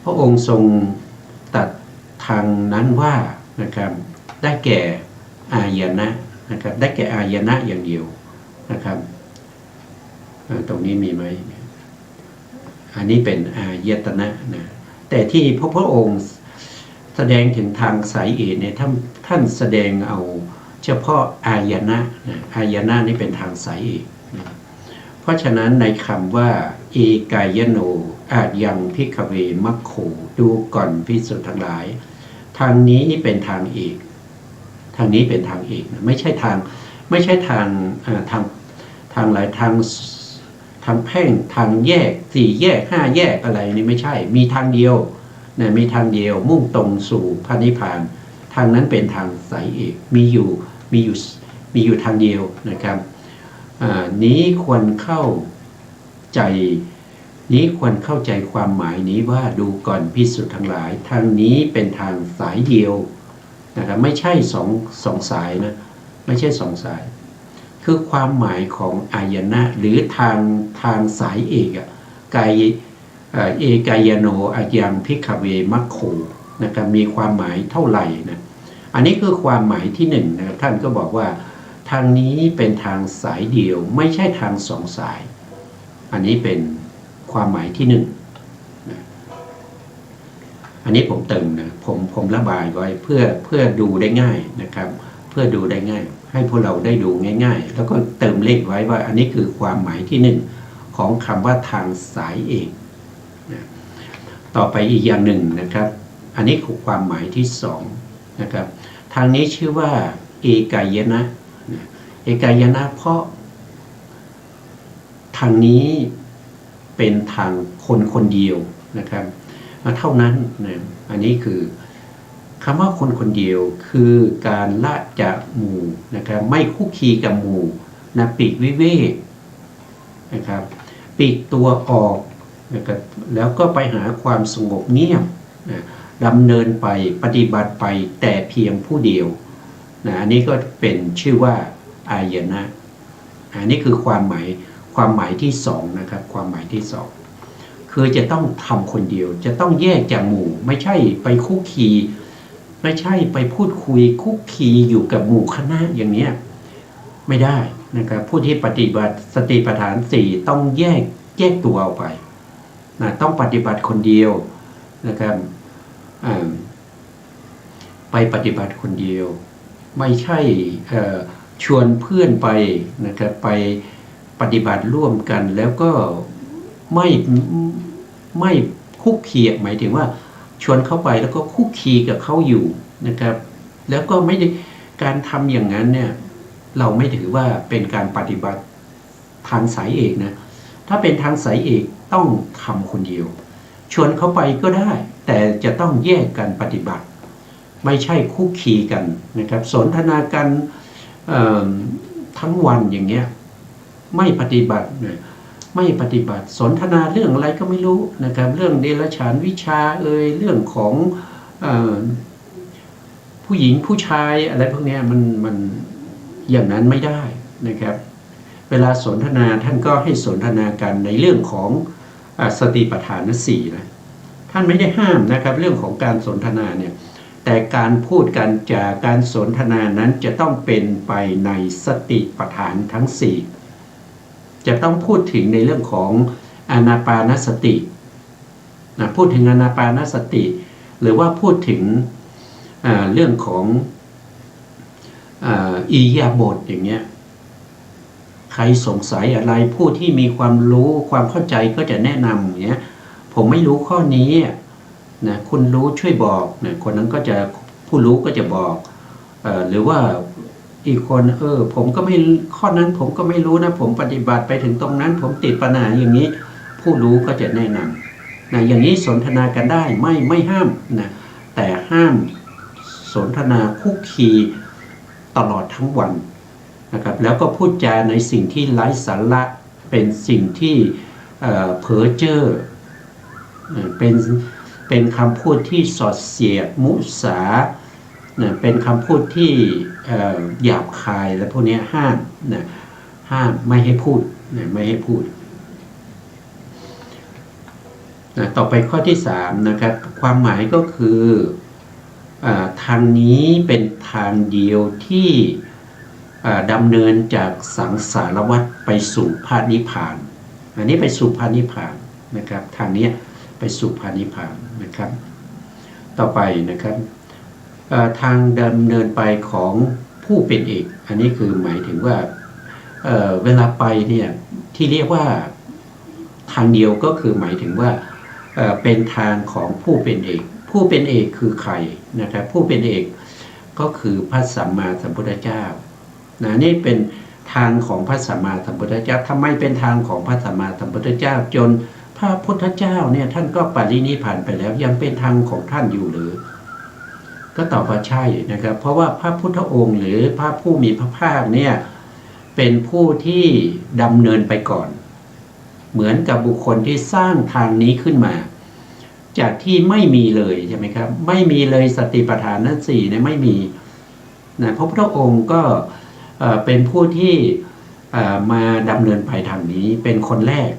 พระองค์ทรงตัดทางนั้นว่านะครับได้แก่อายนะนะครับได้แก่อายนะอย่างเดียวนะครับตรงนี้มีไหมอันนี้เป็นอายตนะนะแต่ที่พระองค์แสดงถึงทางสายเอกเนี่ยท่านแสดงเอาเฉพาะอายนะอายนะนี่เป็นทางสายเอกนะเพราะฉะนั้นในคำว่าเอกายโนอาจยังพิกเวมัคโคดูก่อนภิกษุทั้งหลายทางนี้นี่เป็นทางเอกทางนี้เป็นทางเอกนะไม่ใช่ทางหลายทางแพ่งทางแยก4แยก5แยกอะไรนี่ไม่ใช่มีทางเดียวนะมีทางเดียวมุ่งตรงสู่พระนิพพานทางนั้นเป็นทางสายเอกมีอยู่ทางเดียวนะครับนี้ควรเข้าใจความหมายนี้ว่าดูก่อนภิกษุทั้งหลายทางนี้เป็นทางสายเดียวนะครับไม่ใช่สองสายนะไม่ใช่สองสายคือความหมายของอายนะหรือทางสายเอกเอกายโนอายังพิกเวมัคโคนะครับมีความหมายเท่าไหร่นะอันนี้คือความหมายที่หนึ่งนะครับท่านก็บอกว่าทางนี้เป็นทางสายเดียวไม่ใช่ทางสองสายอันนี้เป็นความหมายที่หนึ่งนะอันนี้ผมเติมนะผมระบายไว้เพื่อดูได้ง่ายนะครับเพื่อดูได้ง่ายให้พวกเราได้ดูง่ายๆแล้วก็เติมเลขไว้ว่าอันนี้คือความหมายที่หนึ่งของคำว่าทางสายเอกนะต่อไปอีกอย่างหนึ่งนะครับอันนี้คือความหมายที่สองนะครับทางนี้ชื่อว่าเอกายนะเอกายนะเพราะทางนี้เป็นทางคนเดียวนะครับเท่านั้นนะอันนี้คือคำว่าคนเดียวคือการละจากหมู่นะครับไม่คุกคีกับหมู่นะปีกวิเวกนะครับปีกตัวออกนะครับแล้วก็ไปหาความสงบเงียบนะดำเนินไปปฏิบัติไปแต่เพียงผู้เดียวนะอันนี้ก็เป็นชื่อว่าอายนะอันนี้คือความหมายที่สองนะครับความหมายที่สองคือจะต้องทำคนเดียวจะต้องแยกจากหมู่ไม่ใช่ไปคุกคีไม่ใช่ไปพูดคุยคุกคีอยู่กับหมู่คณะอย่างนี้ไม่ได้นะครับผู้ที่ปฏิบัติสติปัฏฐาน4ต้องแยกตัวออกไปนะต้องปฏิบัติคนเดียวนะครับไปปฏิบัติคนเดียวไม่ใช่ชวนเพื่อนไปนะครับไปปฏิบัติร่วมกันแล้วก็ไม่คุกคีหมายถึงว่าชวนเข้าไปแล้วก็คุกคีกับเขาอยู่นะครับแล้วก็ไม่ได้การทำอย่างนั้นเนี่ยเราไม่ถือว่าเป็นการปฏิบัติทางสายเอกนะถ้าเป็นทางสายเอกต้องทำคนเดียวชวนเข้าไปก็ได้แต่จะต้องแยกกันปฏิบัติไม่ใช่คุกคีกันนะครับสนทนากันทั้งวันอย่างเงี้ยไม่ปฏิบัติไม่ปฏิบัติสนทนาเรื่องอะไรก็ไม่รู้นะครับเรื่องเดรัจฉานวิชาเรื่องของผู้หญิงผู้ชายอะไรพวกนี้มันอย่างนั้นไม่ได้นะครับเวลาสนทนาท่านก็ให้สนทนากันในเรื่องของสติปัฏฐาน4นะท่านไม่ได้ห้ามนะครับเรื่องของการสนทนาเนี่ยแต่การพูดกันจากการสนทนานั้นจะต้องเป็นไปในสติปัฏฐานทั้ง4จะต้องพูดถึงในเรื่องของอานาปานสตินะพูดถึงอานาปานสติหรือว่าพูดถึงเรื่องของอิริยาบถอย่างเงี้ยใครสงสัยอะไรผู้ที่มีความรู้ความเข้าใจก็จะแนะนำอย่างเงี้ยผมไม่รู้ข้อนี้นะคุณรู้ช่วยบอกนะคนนั้นก็จะผู้รู้ก็จะบอกหรือว่าอีกคนผมก็ไม่ข้อนั้นผมก็ไม่รู้นะผมปฏิบัติไปถึงตรงนั้นผมติดปัญหาอย่างนี้ผู้รู้ก็จะแนะนำนะอย่างนี้สนทนากันได้ไม่ห้ามนะแต่ห้ามสนทนาคุกคีตลอดทั้งวันนะครับแล้วก็พูดจาในสิ่งที่ไร้สาระ เป็นสิ่งที่เพ้อเจ้อเป็นคำพูดที่สอดเสียดมุสาเป็นคำพูดที่หยาบคายและพวกนี้ห้ามไม่ให้พูดไม่ให้พูดต่อไปข้อที่3นะครับความหมายก็คือทางนี้เป็นทางเดียวที่ดำเนินจากสังสารวัฏไปสู่พระนิพพานอันนี้ไปสู่พระนิพพานนะครับทางนี้ไปสู่พระนิพพานนะครับต่อไปนะครับทางดำเนินไปของผู้เป็นเอกอันนี้คือหมายถึงว่าเวลาไปเนี่ยที่เรียกว่าทางเดียวก็คือหมายถึงว่าเป็นทางของผู้เป็นเอกผู้เป็นเอกคือใครนะครับผู้เป็นเอกก็คือพระสัมมาสัมพุทธเจ้านี่เป็นทางของพระสัมมาสัมพุทธเจ้าทำไมเป็นทางของพระสัมมาสัมพุทธเจ้าจนพระพุทธเจ้าเนี่ยท่านก็ปรินิพพานไปแล้วยังเป็นทางของท่านอยู่หรือก็ตอบว่าใช่นะครับเพราะว่าพระพุทธองค์หรือพระผู้มีพระภาคเนี่ยเป็นผู้ที่ดำเนินไปก่อนเหมือนกับบุคคลที่สร้างทางนี้ขึ้นมาจากที่ไม่มีเลยใช่ไหมครับไม่มีเลยสติปัฏฐานทั้ง4เนี่ยไม่มีนะพระพุทธองค์ก็เป็นผู้ที่มาดำเนินไปทางนี้เป็นคนแรก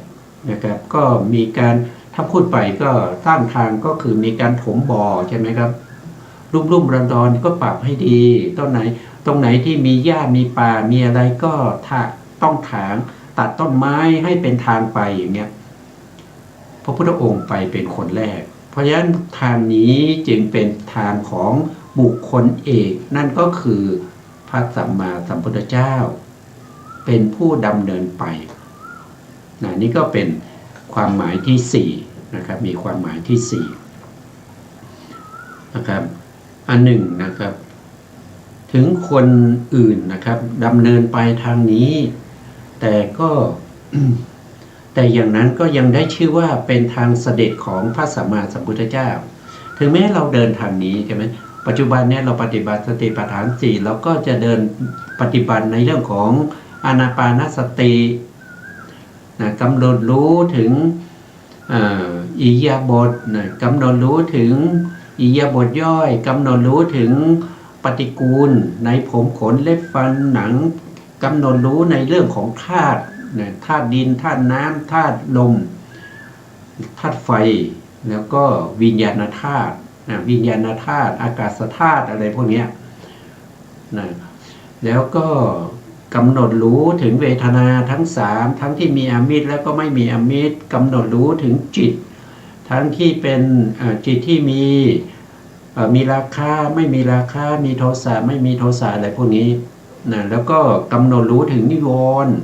นะครับก็มีการถ้าพูดไปก็สร้างทางก็คือมีการถมบ่อใช่ไหมครับรุ่มๆรอนๆก็ปรับให้ดีตรงไหนที่มีหญ้ามีป่ามีอะไรก็ต้องถางตัดต้นไม้ให้เป็นทางไปอย่างเงี้ยพระพุทธองค์ไปเป็นคนแรกเพราะฉะนั้นทางนี้จึงเป็นทางของบุคคลเอกนั่นก็คือพระสัมมาสัมพุทธเจ้าเป็นผู้ดำเนินไปนี่ก็เป็นความหมายที่4นะครับมีความหมายที่4นะครับอันหนึ่งนะครับถึงคนอื่นนะครับดำเนินไปทางนี้แต่ก็ แต่อย่างนั้นก็ยังได้ชื่อว่าเป็นทางเสด็จของพระสัมมาสัมพุทธเจ้าถึงแม้เราเดินทางนี้ใช่ไหมปัจจุบันเนี่ยเราปฏิบัติสติปัฏฐาน4เราก็จะเดินปฏิบัติในเรื่องของอานาปานสติกำหนดรู้ถึงอิริยาบถกำหนดรู้ถึงอิริยาบถย่อยกำหนดรู้ถึงปฏิกูลในผมขนเล็บฟันหนังกำหนดรู้ในเรื่องของธาตุธาตุดินธาตุน้ำธาตุลมธาตุไฟแล้วก็วิญญาณธาตุวิญญาณธาตุอากาศธาตุอะไรพวกนี้นะแล้วก็กำหนดรู้ถึงเวทนาทั้ง3ทั้งที่มีอมิตรแล้วก็ไม่มีอมิตรกำหนดรู้ถึงจิตทั้งที่เป็นจิตที่มีราคะไม่มีราคะมีโทสะไม่มีโทสะอะไรพวกนี้นะแล้วก็กำหนดรู้ถึงนิวรณ์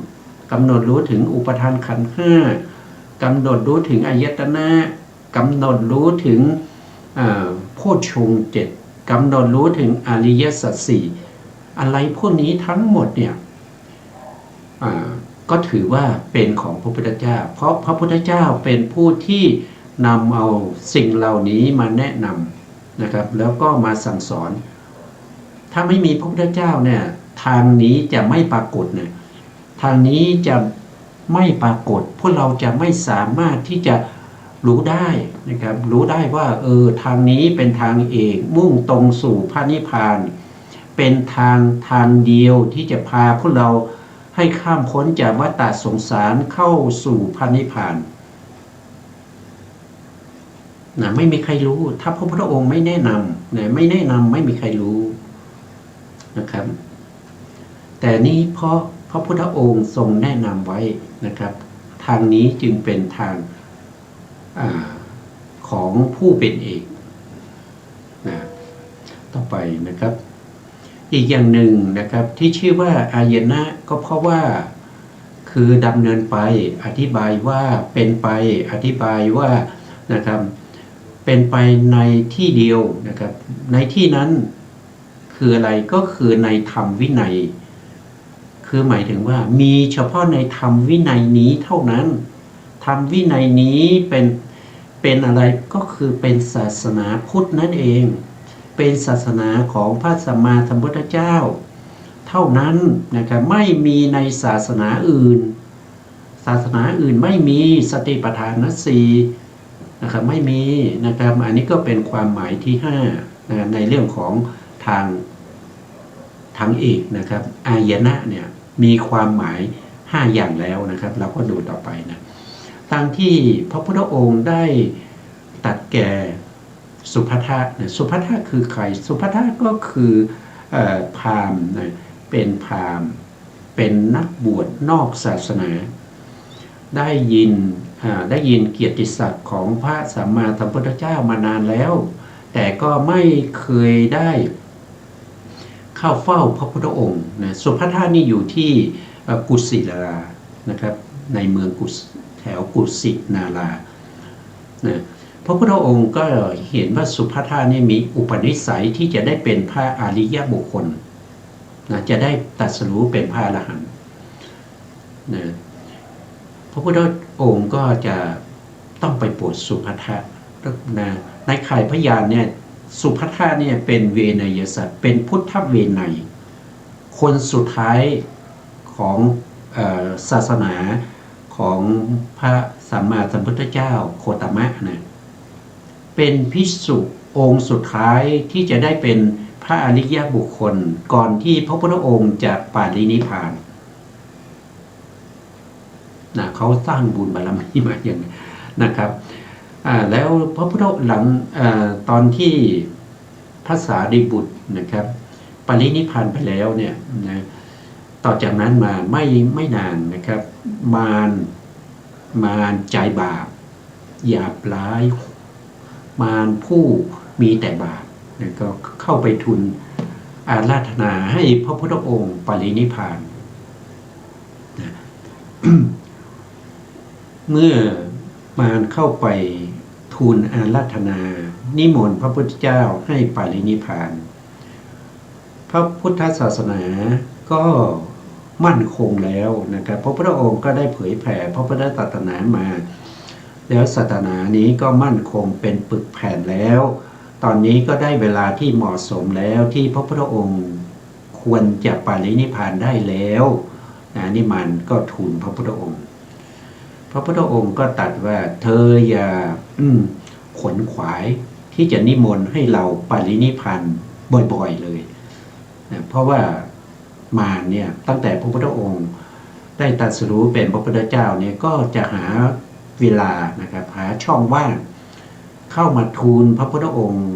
กำหนดรู้ถึงอุปทานขันธ์5กำหนดรู้ถึงอายตนะกำหนดรู้ถึงโพชฌงค์7กำหนดรู้ถึงอริยสัจ4อะไรพวกนี้ทั้งหมดเนี่ยก็ถือว่าเป็นของพระพุทธเจ้าเพราะพระพุทธเจ้าเป็นผู้ที่นำเอาสิ่งเหล่านี้มาแนะนำนะครับแล้วก็มาสั่งสอนถ้าไม่มีพระพุทธเจ้าเนี่ยทางนี้จะไม่ปรากฏเนี่ยทางนี้จะไม่ปรากฏพวกเราจะไม่สามารถที่จะรู้ได้นะครับรู้ได้ว่าทางนี้เป็นทางเอกมุ่งตรงสู่พระนิพพานเป็นทางเดียวที่จะพาพวกเราให้ข้ามพ้นจากวัฏสงสารเข้าสู่พระนิพพานไม่มีใครรู้ถ้าพระพุทธองค์ไม่แนะนำไม่แนะนำไม่มีใครรู้นะครับแต่นี้เพราะพระพุทธองค์ทรงแนะนำไว้นะครับทางนี้จึงเป็นทางของผู้เป็นเอกต่อไปนะครับอีกอย่างหนึ่งนะครับที่ชื่อว่าอายนะก็เพราะว่าคือดำเนินไปอธิบายว่าเป็นไปอธิบายว่านะครับเป็นไปในที่เดียวนะครับในที่นั้นคืออะไรก็คือในธรรมวินัยคือหมายถึงว่ามีเฉพาะในธรรมวินัยนี้เท่านั้นธรรมวินัยนี้เป็นอะไรก็คือเป็นศาสนาพุทธนั่นเองเป็นศาสนาของพระสัมมาสัมพุทธเจ้าเท่านั้นนะครับไม่มีในศาสนาอื่นศ ศาสนาอื่นไม่มีสติปัฏฐานสี่นะครับไม่มีนะครับอันนี้ก็เป็นความหมายที่5นะในเรื่องของทางเอกนะครับอายนะเนี่ยมีความหมาย5อย่างแล้วนะครับเราก็ดูต่อไปนะตามที่พระพุทธองค์ได้ตรัสแก่สุภัททะนะสุภัททะคือใครสุภัททะก็คือพราหมณ์นะเป็นพราหมณ์เป็นนักบวชนอกศาสนาได้ยินเกียรติศักดิ์ของพระสัมมาสัมพุทธเจ้ามานานแล้วแต่ก็ไม่เคยได้เข้าเฝ้าพระพุทธองค์นะสุภัททะนี่อยู่ที่กุสินารานะครับในเมืองแถวกุสินารานะพระพุทธองค์ก็เห็นว่าสุภัททะนี่มีอุปนิสัยที่จะได้เป็นพระอริยบุคคลนะจะได้ตรัสรู้เป็นพระอรหันต์นะพระพุทธองค์ก็จะต้องไปโปรดสุภัททะนะในข่ายพยานเนี่ยสุภัททะเนี่ยเป็นเวนยสัตว์เป็นพุทธเวไนยคนสุดท้ายของศาสนาของพระสัมมาสัมพุทธเจ้าโคตมะนะเป็นภิกษุองค์สุดท้ายที่จะได้เป็นพระอริยบุคคลก่อนที่พระพุทธองค์จะปรินิพพานนะเขาสร้างบุญบารมีมาอย่างนี้นะครับแล้วพระพุทธหลังตอนที่พระสารีบุตรนะครับปรินิพพานไปแล้วเนี่ยนะต่อจากนั้นมาไม่นานนะครับมารใจบาปหยาบร้ายมารผู้มีแต่บาปนะก็เข้าไปทูลอาราธนาให้พระพุทธองค์ปรินิพพานนะ เมื่อมารเข้าไปทูลอาราธนานิมนต์พระพุทธเจ้าให้ปรินิพพานพระพุทธศาสนาก็มั่นคงแล้วนะครับพระพุทธองค์ก็ได้เผยแผ่พระพุทธศาสนามาแล้วศาสนานี้ก็มั่นคงเป็นปึกแผ่นแล้วตอนนี้ก็ได้เวลาที่เหมาะสมแล้วที่พระพุทธองค์ควรจะปรินิพพานได้แล้วนิมานต์ก็ทูลพระพุทธองค์พระพุทธองค์ก็ตรัสว่าเธออย่าขวนขวายที่จะนิมนต์ให้เราปรินิพพานบ่อยๆเลยนะเพราะว่ามารเนี่ยตั้งแต่พระพุทธองค์ได้ตรัสรู้เป็นพระพุทธเจ้าเนี่ยก็จะหาเวลานะครับหาช่องว่างเข้ามาทูลพระพุทธองค์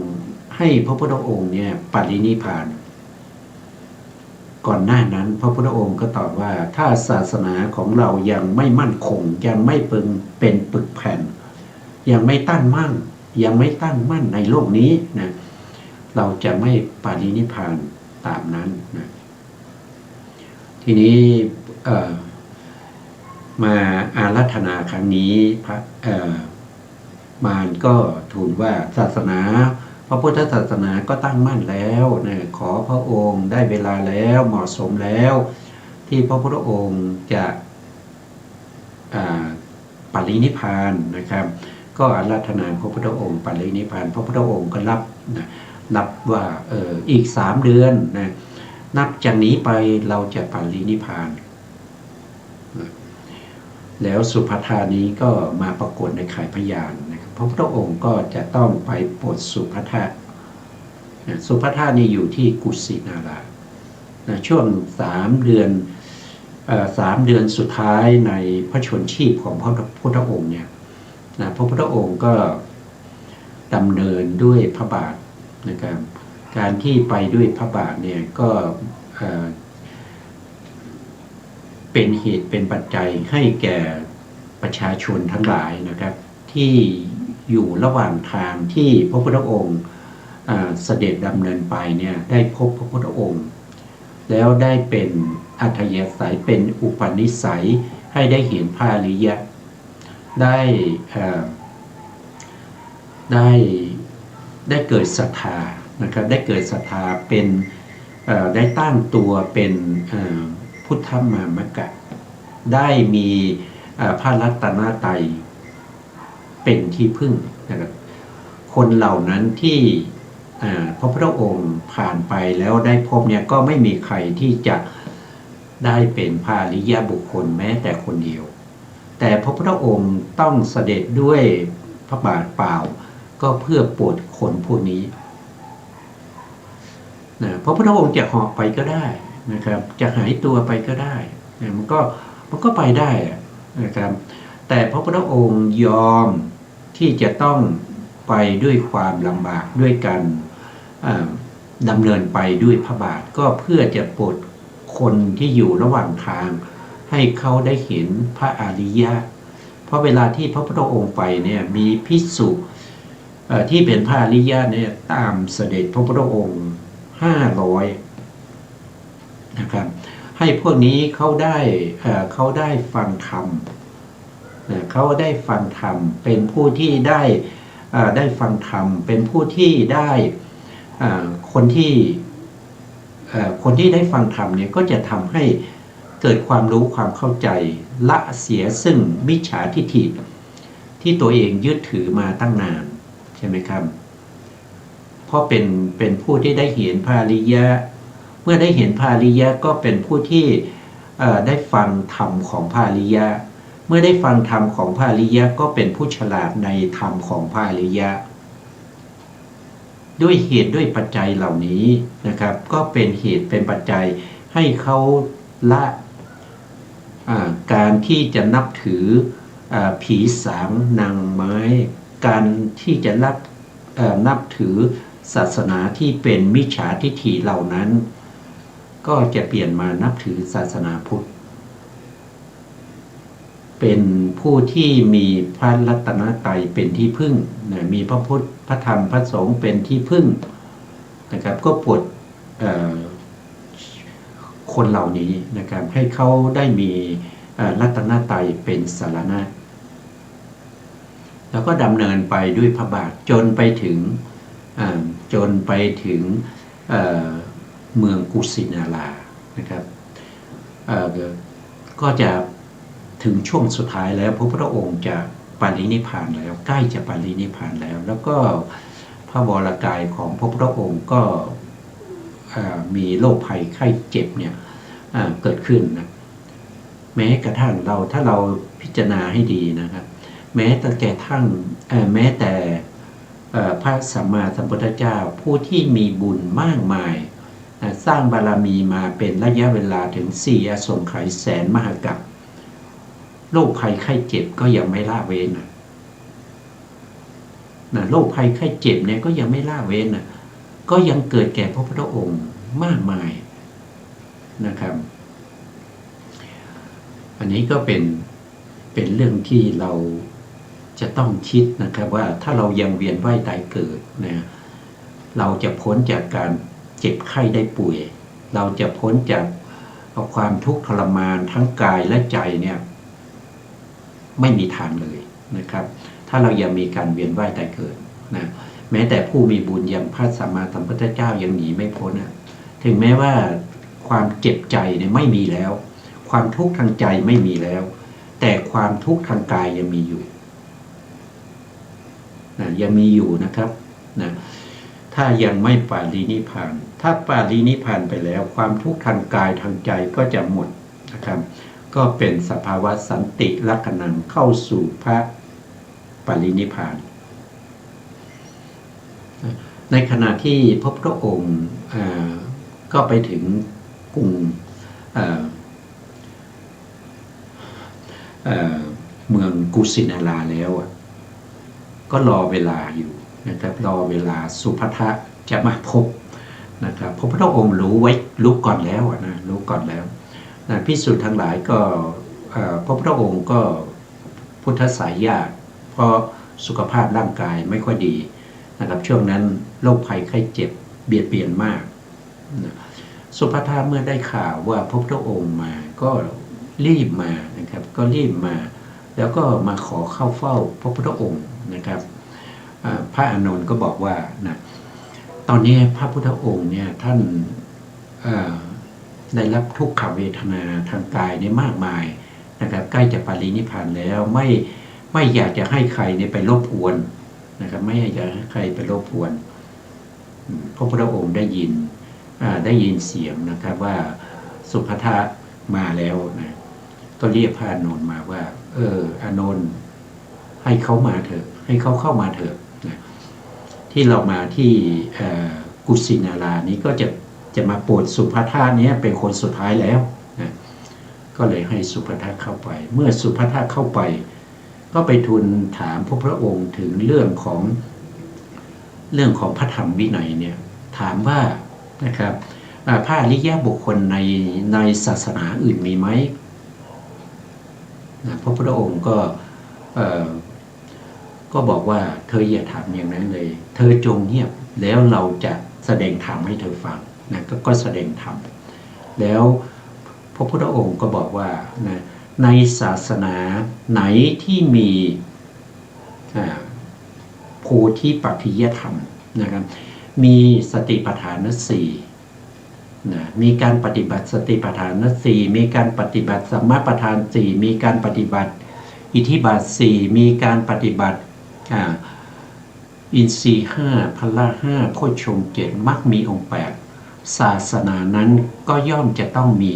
ให้พระพุทธองค์เนี่ยปรินิพพานก่อนหน้านั้นพระพุทธองค์ก็ตอบว่าถ้าศาสนาของเรายังไม่มั่นคงยังไม่เป็นปึกแผ่นยังไม่ตั้งมั่นในโลกนี้นะเราจะไม่ปรินิพพานตามนั้นนะทีนี้มาอาราธนาครั้งนี้มารก็ทูลว่าศาสนาพระพุทธศาสนาก็ตั้งมั่นแล้วนะขอพระองค์ได้เวลาแล้วเหมาะสมแล้วที่พระพุทธองค์จะปรินิพพานนะครับก็อาราธนาพระพุทธองค์ปรินิพพานพระพุทธองค์ก็รับว่าอีก3 เดือนนะนับจากนี้ไปเราจะปรินิพพานแล้วสุภัททานี้ก็มาปรากฏในข่ายพยานนะครับพระพุทธองค์ก็จะต้องไปโปรดสุภัททะสุภัททะนี่อยู่ที่กุสินาราช่วง3 เดือนสุดท้ายในพระชนชีพของพระพุทธองค์เนี่ยพระพุทธองค์ก็ดำเนินด้วยพระบาทนะครับการที่ไปด้วยพระบาทเนี่ยก็เป็นเหตุเป็นปัจจัยให้แก่ประชาชนทั้งหลายนะครับที่อยู่ระหว่างทางที่พระพุทธองค์เสด็จดำเนินไปเนี่ยได้พบพระพุทธองค์แล้วได้เป็นอัธยาศัยเป็นอุปนิสัยให้ได้เห็นพระอริยะได้เกิดศรัทธานะครับได้เกิดศรัทธาเป็นได้ตั้งตัวเป็นพุทธมามกะได้มีพระรัตนตรัยเป็นที่พึ่งนะครับคนเหล่านั้นที่พระพุทธองค์ผ่านไปแล้วได้พบเนี่ยก็ไม่มีใครที่จะได้เป็นพระอริยบุคคลแม้แต่คนเดียว แต่พระพุทธองค์ต้องเสด็จด้วยพระบาทเปล่าก็เพื่อโปรดคนพวกนี้นะพระพุทธองค์จะเหาะไปก็ได้นะครับจะหายตัวไปก็ได้นะมันก็ไปได้นะครับแต่พระพุทธองค์ยอมที่จะต้องไปด้วยความลำบากด้วยกันดำเนินไปด้วยพระบาทก็เพื่อจะโปรดคนที่อยู่ระหว่างทางให้เขาได้เห็นพระอริยะเพราะเวลาที่พระพุทธองค์ไปเนี่ยมีภิกษุที่เป็นพระอริยะเนี่ยตามเสด็จพระพุทธองค์500นะครับให้พวกนี้เขาได้ฟังธรรมเขาได้ฟังธรรมเป็นผู้ที่ได้ฟังธรรมเป็นผู้ที่ได้คนที่ได้ฟังธรรมเนี่ยก็จะทำให้เกิดความรู้ความเข้าใจละเสียซึ่งมิจฉาทิฏฐิที่ตัวเองยึดถือมาตั้งนานใช่ไหมครับเพราะเป็นผู้ที่ได้เห็นพระอริยะเมื่อได้เห็นพระอริยะก็เป็นผู้ที่ได้ฟังธรรมของพระอริยะเมื่อได้ฟังธรรมของพระอริยะก็เป็นผู้ฉลาดในธรรมของพระอริยะด้วยเหตุด้วยปัจจัยเหล่านี้นะครับก็เป็นเหตุเป็นปัจจัยให้เขาละการที่จะนับถือผีสางนางไม้การที่จะนับถือศาสนาที่เป็นมิจฉาทิฏฐิเหล่านั้นก็จะเปลี่ยนมานับถือศาสนาพุทธเป็นผู้ที่มีพระรัตนตรัยเป็นที่พึ่งนะมีพระพุทธพระธรรมพระสงฆ์เป็นที่พึ่งนะครับก็โปรดคนเหล่านี้นะครับให้เขาได้มีรัตนตรัยเป็นสรณะแล้วก็ดำเนินไปด้วยพระบาทจนไปถึงเมืองกุสินารานะครับก็จะถึงช่วงสุดท้ายแล้วพระพุทธองค์จะปรินิพพานแล้วใกล้จะปรินิพพานแล้วก็พระวรกายของพระพุทธองค์ก็มีโรคภัยไข้เจ็บเนี่ยเกิดขึ้นนะแม้กระทั่งถ้าเราพิจารณาให้ดีนะครับแม้แต่พระสัมมาสัมพุทธเจ้าผู้ที่มีบุญมากมายสร้างบารมีมาเป็นระยะเวลาถึง4 อสงไขยแสนมหากัปโรคภัยไข้เจ็บก็ยังไม่ละเว้นนะโรคภัยไข้เจ็บเนี่ยก็ยังไม่ละเว้นนะก็ยังเกิดแก่พระพุทธองค์มากมายนะครับอันนี้ก็เป็นเรื่องที่เราจะต้องคิดนะครับว่าถ้าเรายังเวียนว่ายตายเกิดนะเราจะพ้นจากการเจ็บไข้ได้ป่วยเราจะพ้นจากความทุกข์ทรมานทั้งกายและใจเนี่ยไม่มีทางเลยนะครับถ้าเรายังมีการเวียนว่ายตายเกิดนะแม้แต่ผู้มีบุญอย่างพระสัมมาสัมพุทธเจ้ายังหนีไม่พ้นนะถึงแม้ว่าความเจ็บใจเนี่ยไม่มีแล้วความทุกข์ทางใจไม่มีแล้วแต่ความทุกข์ทางกายยังมีอยู่นะยังมีอยู่นะครับนะถ้ายังไม่ปารินิพพานถ้าปารินิพพานไปแล้วความทุกข์ทางกายทางใจก็จะหมดนะครับก็เป็นสภาวะสันติลักขณังเข้าสู่พระปรินิพพานในขณะที่พระพุทธองค์ก็ไปถึงกรุงเมืองกุสินาราแล้วก็รอเวลาอยู่นะครับรอเวลาสุภัททะจะมาพบนะครับพระพุทธองค์รู้ก่อนแล้วนะรู้ก่อนแล้วภิกษุทั้งหลายก็พระพุทธองค์ก็พุทธสายญาติเพราะสุขภาพร่างกายไม่ค่อยดีนะครับช่วงนั้นโรคภัยไข้เจ็บเบียดเบียนมากสุภัททะเมื่อได้ข่าวว่าพระพุทธองค์มาก็รีบมานะครับก็รีบมาแล้วก็มาขอเข้าเฝ้าพระพุทธองค์นะครับพระอานนท์ก็บอกว่านะตอนนี้พระพุทธองค์เนี่ยท่านได้รับทุกขเวทนาทางกายเนี่ยมากมายนะครับใกล้จะปรินิพพานแล้วไม่อยากจะให้ใครเนี่ยไปรบกวนนะครับไม่อยากให้ใครไปรบกวนพระพุทธองค์ได้ยินเสียงนะครับว่าสุภัททะมาแล้วนะ ก็เรียกพระอานนท์มาว่าอานนท์ให้เขามาเถอะให้เขาเข้ามาเถอะนะที่เรามาที่กุสินารานี้ก็จะมาโปรดสุภัททะนี้เป็นคนสุดท้ายแล้วนะก็เลยให้สุภัททะเข้าไปเมื่อสุภัททะเข้าไปก็ไปทูลถามพระองค์ถึงเรื่องของพระธรรมวินัยเนี่ยถามว่านะครับพระอริยบุคคลในศาสนาอื่นมีไหมพระพุทธองค์ก็บอกว่าเธออย่าถามอย่างนั้นเลยเธอจงเงียบแล้วเราจะแสดงธรรมให้เธอฟังนะก็แสดงธรรมแล้วพระพุทธองค์ก็บอกว่านะในศาสนาไหนที่มีโพธิปัจจยธรรมนะครับมีสติปัฏฐานสี่นะมีการปฏิบัติสติปัฏฐานสี่มีการปฏิบัติสัมมาปัฏฐานสี่มีการปฏิบัติอิทธิบาทสี่มีการปฏิบัติอินทรีย์ห้าพละห้าโพชฌงค์เจ็ดมรรคมีองค์แปดศาสนานั้นก็ย่อมจะต้องมี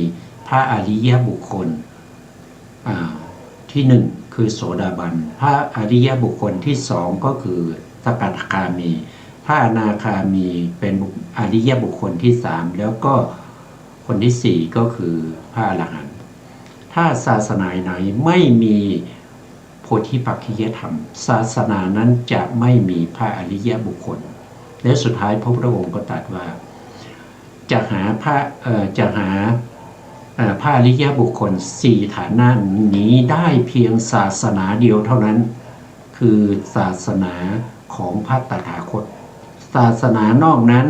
พระอริยบุคคลที่หนึ่งคือโสดาบันพระอริยบุคคลที่สองก็คือสกทาคามีพระอนาคามีเป็นอริยบุคคลที่สามแล้วก็คนที่สี่ก็คือพระอรหันต์ถ้าศาสนาไหนไม่มีโพธิปัจจยธรรมศาสนานั้นจะไม่มีพระอริยบุคคลและสุดท้ายพระพุทธองค์ก็ตรัสว่าจะหาพระอริยบุคคลสี่ฐานะนี้ได้เพียงศาสนาเดียวเท่านั้นคือศาสนาของพระตถาคตศาสนานอกนั้น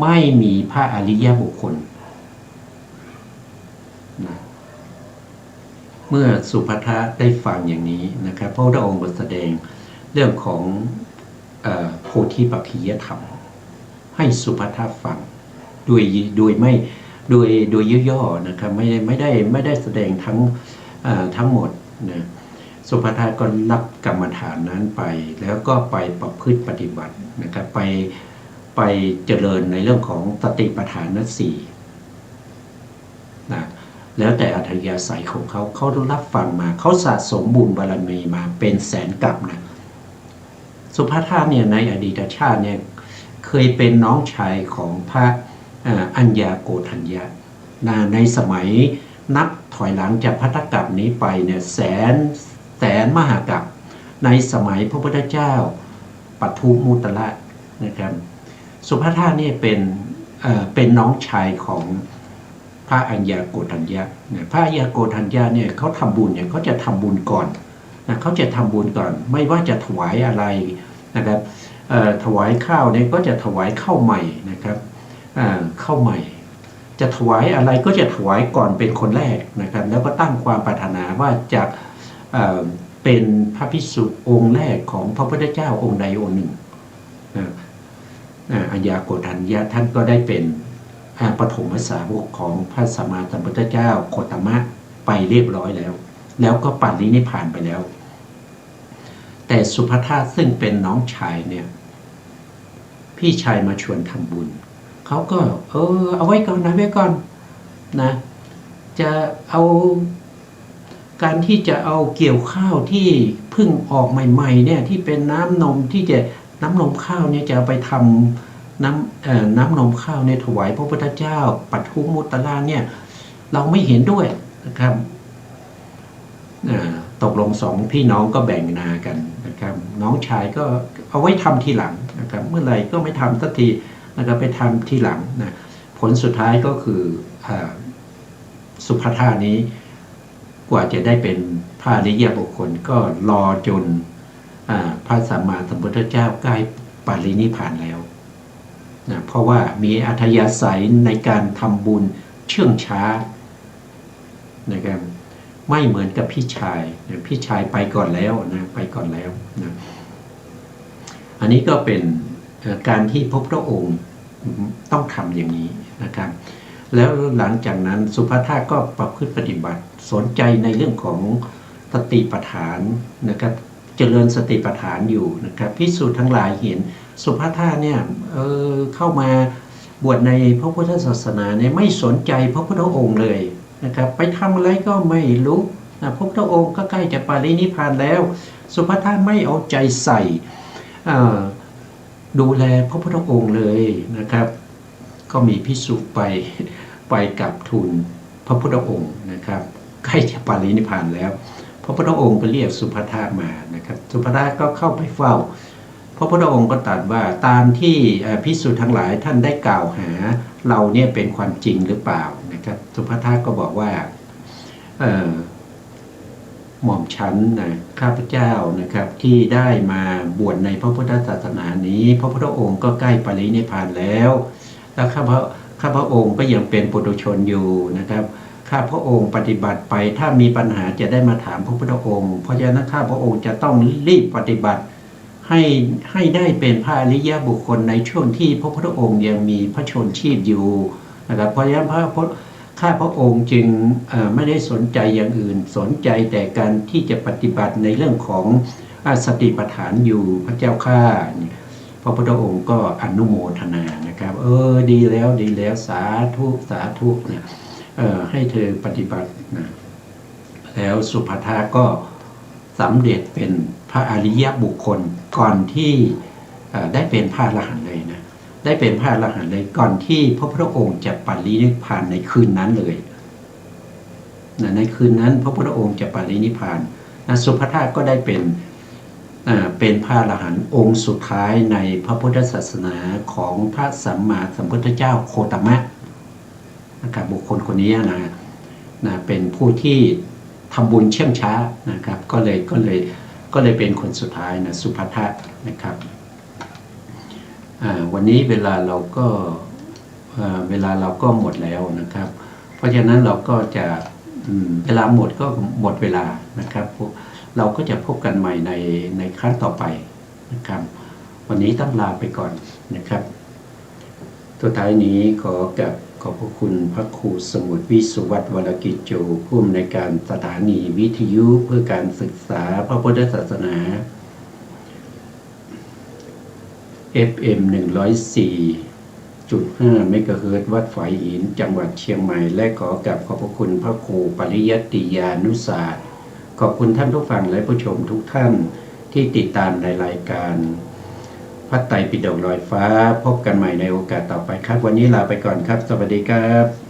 ไม่มีพระอริยบุคคลนะเมื่อสุภัททะได้ฟังอย่างนี้นะครับพระพุทธองค์ก็แสดงเรื่องของโพธิปัจจยธรรมให้สุภัททะฟังโดยย่อๆนะครับไม่ได้แสดงทั้งหมดนะสุภัททะก็รับกรรมฐานนั้นไปแล้วก็ไปประพฤติปฏิบัตินะครับไปเจริญในเรื่องของสติปัฏฐานสี่นะแล้วแต่อัธยาศัยของเขารับฟังมาเขาสะสมบุญบารมีมาเป็นแสนกับนะสุภัททะเนี่ยในอดีตชาติเนี่ยเคยเป็นน้องชายของพระอัญญาโกฏัญญะในสมัยนับถอยหลังจากภัตตกัปนี้ไปเนี่ยแสนมหากัปในสมัยพระพุทธเจ้าปัทุมุตระนะครับสุภัททะนี่เป็นน้องชายของพระอัญญาโกฏัญญะพระอัญญาโกฏัญญะเนี่ยเขาทำบุญเนี่ยเขาจะทำบุญก่อนนะเขาจะทำบุญก่อนไม่ว่าจะถวายอะไรนะครับถวายข้าวเนี่ยก็จะถวายข้าวใหม่นะครับข้าวใหม่จะถวายอะไรก็จะถวายก่อนเป็นคนแรกนะครับแล้วก็ตั้งความปรารถนาว่าจะเป็นพระภิกษุองค์แรกของพระพุทธเจ้าองค์ใดองค์หนึ่งอัญญาโกฏัญญะท่านก็ได้เป็นปฐมสาวกของพระสัมมาสัมพุทธเจ้าโคตมะไปเรียบร้อยแล้วก็ปรินิพพานไปแล้วแต่สุภัททะซึ่งเป็นน้องชายเนี่ยพี่ชายมาชวนทำบุญเขาก็เอาไว้ก่อนนะไว้ก่อนนะจะเอาการที่จะเอาเกี่ยวข้าวที่เพิ่งออกใหม่ๆเนี่ยที่เป็นน้ำนมที่จะน้ำนมข้าวเนี่ยจะไปทำน้ำนมข้าวในถวายพระพุทธเจ้าปัทุมุตระเนี่ยเราไม่เห็นด้วยนะครับตกลงสองพี่น้องก็แบ่งนากันนะครับน้องชายก็เอาไว้ทำทีหลังนะครับเมื่อไหร่ก็ไม่ทำสักทีนะครับไปทำทีหลังนะผลสุดท้ายก็คือสุภัททะนี้กว่าจะได้เป็นพระอริยบุคคลก็รอจนพระสัมมาสัมพุทธเจ้าใกล้ปรินิพพานแล้วนะเพราะว่ามีอัธยาศัยในการทำบุญเชื่องช้านะครับไม่เหมือนกับพี่ชายไปก่อนแล้วนะไปก่อนแล้วนะอันนี้ก็เป็นการที่พระพุทธองค์ต้องทำอย่างนี้นะครับแล้วหลังจากนั้นสุภัททะก็ประพฤติปฏิบัติสนใจในเรื่องของสติปัฏฐานนะครับเจริญสติปัฏฐานอยู่นะครับภิกษุทั้งหลายเห็นสุภัททะเนี่ยเข้ามาบวชในพระพุทธศาสนาเนี่ยไม่สนใจพระพุทธองค์เลยนะครับไปทำอะไรก็ไม่รู้ พระพุทธองค์ก็ใกล้จะปรินิพพานแล้วสุภัททะไม่เอาใจใส่ดูแลพระพุทธองค์เลยนะครับก็มีภิกษุไปกับทูลพระพุทธองค์นะครับใกล้จะปรินิพพานแล้วพระพุทธองค์ก็เรียกสุภัททะมานะครับสุภัททะก็เข้าไปเฝ้าพระพุทธองค์ก็ตรัสว่าตามที่ภิกษุทั้งหลายท่านได้กล่าวหาเราเนี่ยเป็นความจริงหรือเปล่านะครับสุภัททะก็บอกว่าหม่อมฉันนะข้าพเจ้านะครับที่ได้มาบวชในพระพุทธศาสนานี้พระพุทธองค์ก็ใกล้ปรินิพพานแล้วแล้วข้าพระองค์ก็ยังเป็นปุถุชนอยู่นะครับข้าพระองค์ปฏิบัติไปถ้ามีปัญหาจะได้มาถามพระพุทธองค์เพราะฉะนั้นข้าพระองค์จะต้องรีบปฏิบัติให้ได้เป็นพระอริยบุคคลในช่วงที่พระพุทธองค์ยังมีพระชนชีพอยู่นะครับเพราะฉะนั้นข้าพระองค์จึงไม่ได้สนใจอย่างอื่นสนใจแต่การที่จะปฏิบัติในเรื่องของสติปัฏฐานอยู่พระเจ้าข้าพระพุทธองค์ก็อนุโมทนานะครับดีแล้วสาธุเนี่ยให้เธอปฏิบัตินะแล้วสุภัททะก็สำเร็จเป็นพระอริยบุคคลก่อนที่ได้เป็นพระอรหันต์เลยนะได้เป็นพระอรหันต์เลยก่อนที่พระพุทธองค์จะปรินิพพานในคืนนั้นเลยนะในคืนนั้นพระพุทธองค์จะปรินิพพานนะสุภัททะก็ได้เป็นพระอรหันต์องค์สุดท้ายในพระพุทธศาสนาของพระสัมมาสัมพุทธเจ้าโคตมะนะครับบุคคลคนนี้นะเป็นผู้ที่ทำบุญเชื่องช้านะครับก็เลยเป็นคนสุดท้ายนะสุภัททะนะครับวันนี้เวลาเราก็หมดแล้วนะครับเพราะฉะนั้นเราก็จะเวลาหมดก็หมดเวลานะครับเราก็จะพบกันใหม่ในครั้งต่อไปนะครับวันนี้ต้องลาไปก่อนนะครับสุดท้ายนี้ขอบพระคุณพระครูสมุทรวิสุวัตรวรกิจโจผู้อำนวยการสถานีวิทยุเพื่อการศึกษาพระพุทธศาสนา FM 104.5 เมกะเฮิรตซ์วัดฝายหินจังหวัดเชียงใหม่และขอบพระคุณพระครูปริยัติยานุศาสตร์ขอบคุณท่านผู้ฟังและผู้ชมทุกท่านที่ติดตามในรายการพระไตรปิฎกลอยฟ้าพบกันใหม่ในโอกาสต่อไปครับวันนี้ลาไปก่อนครับสวัสดีครับ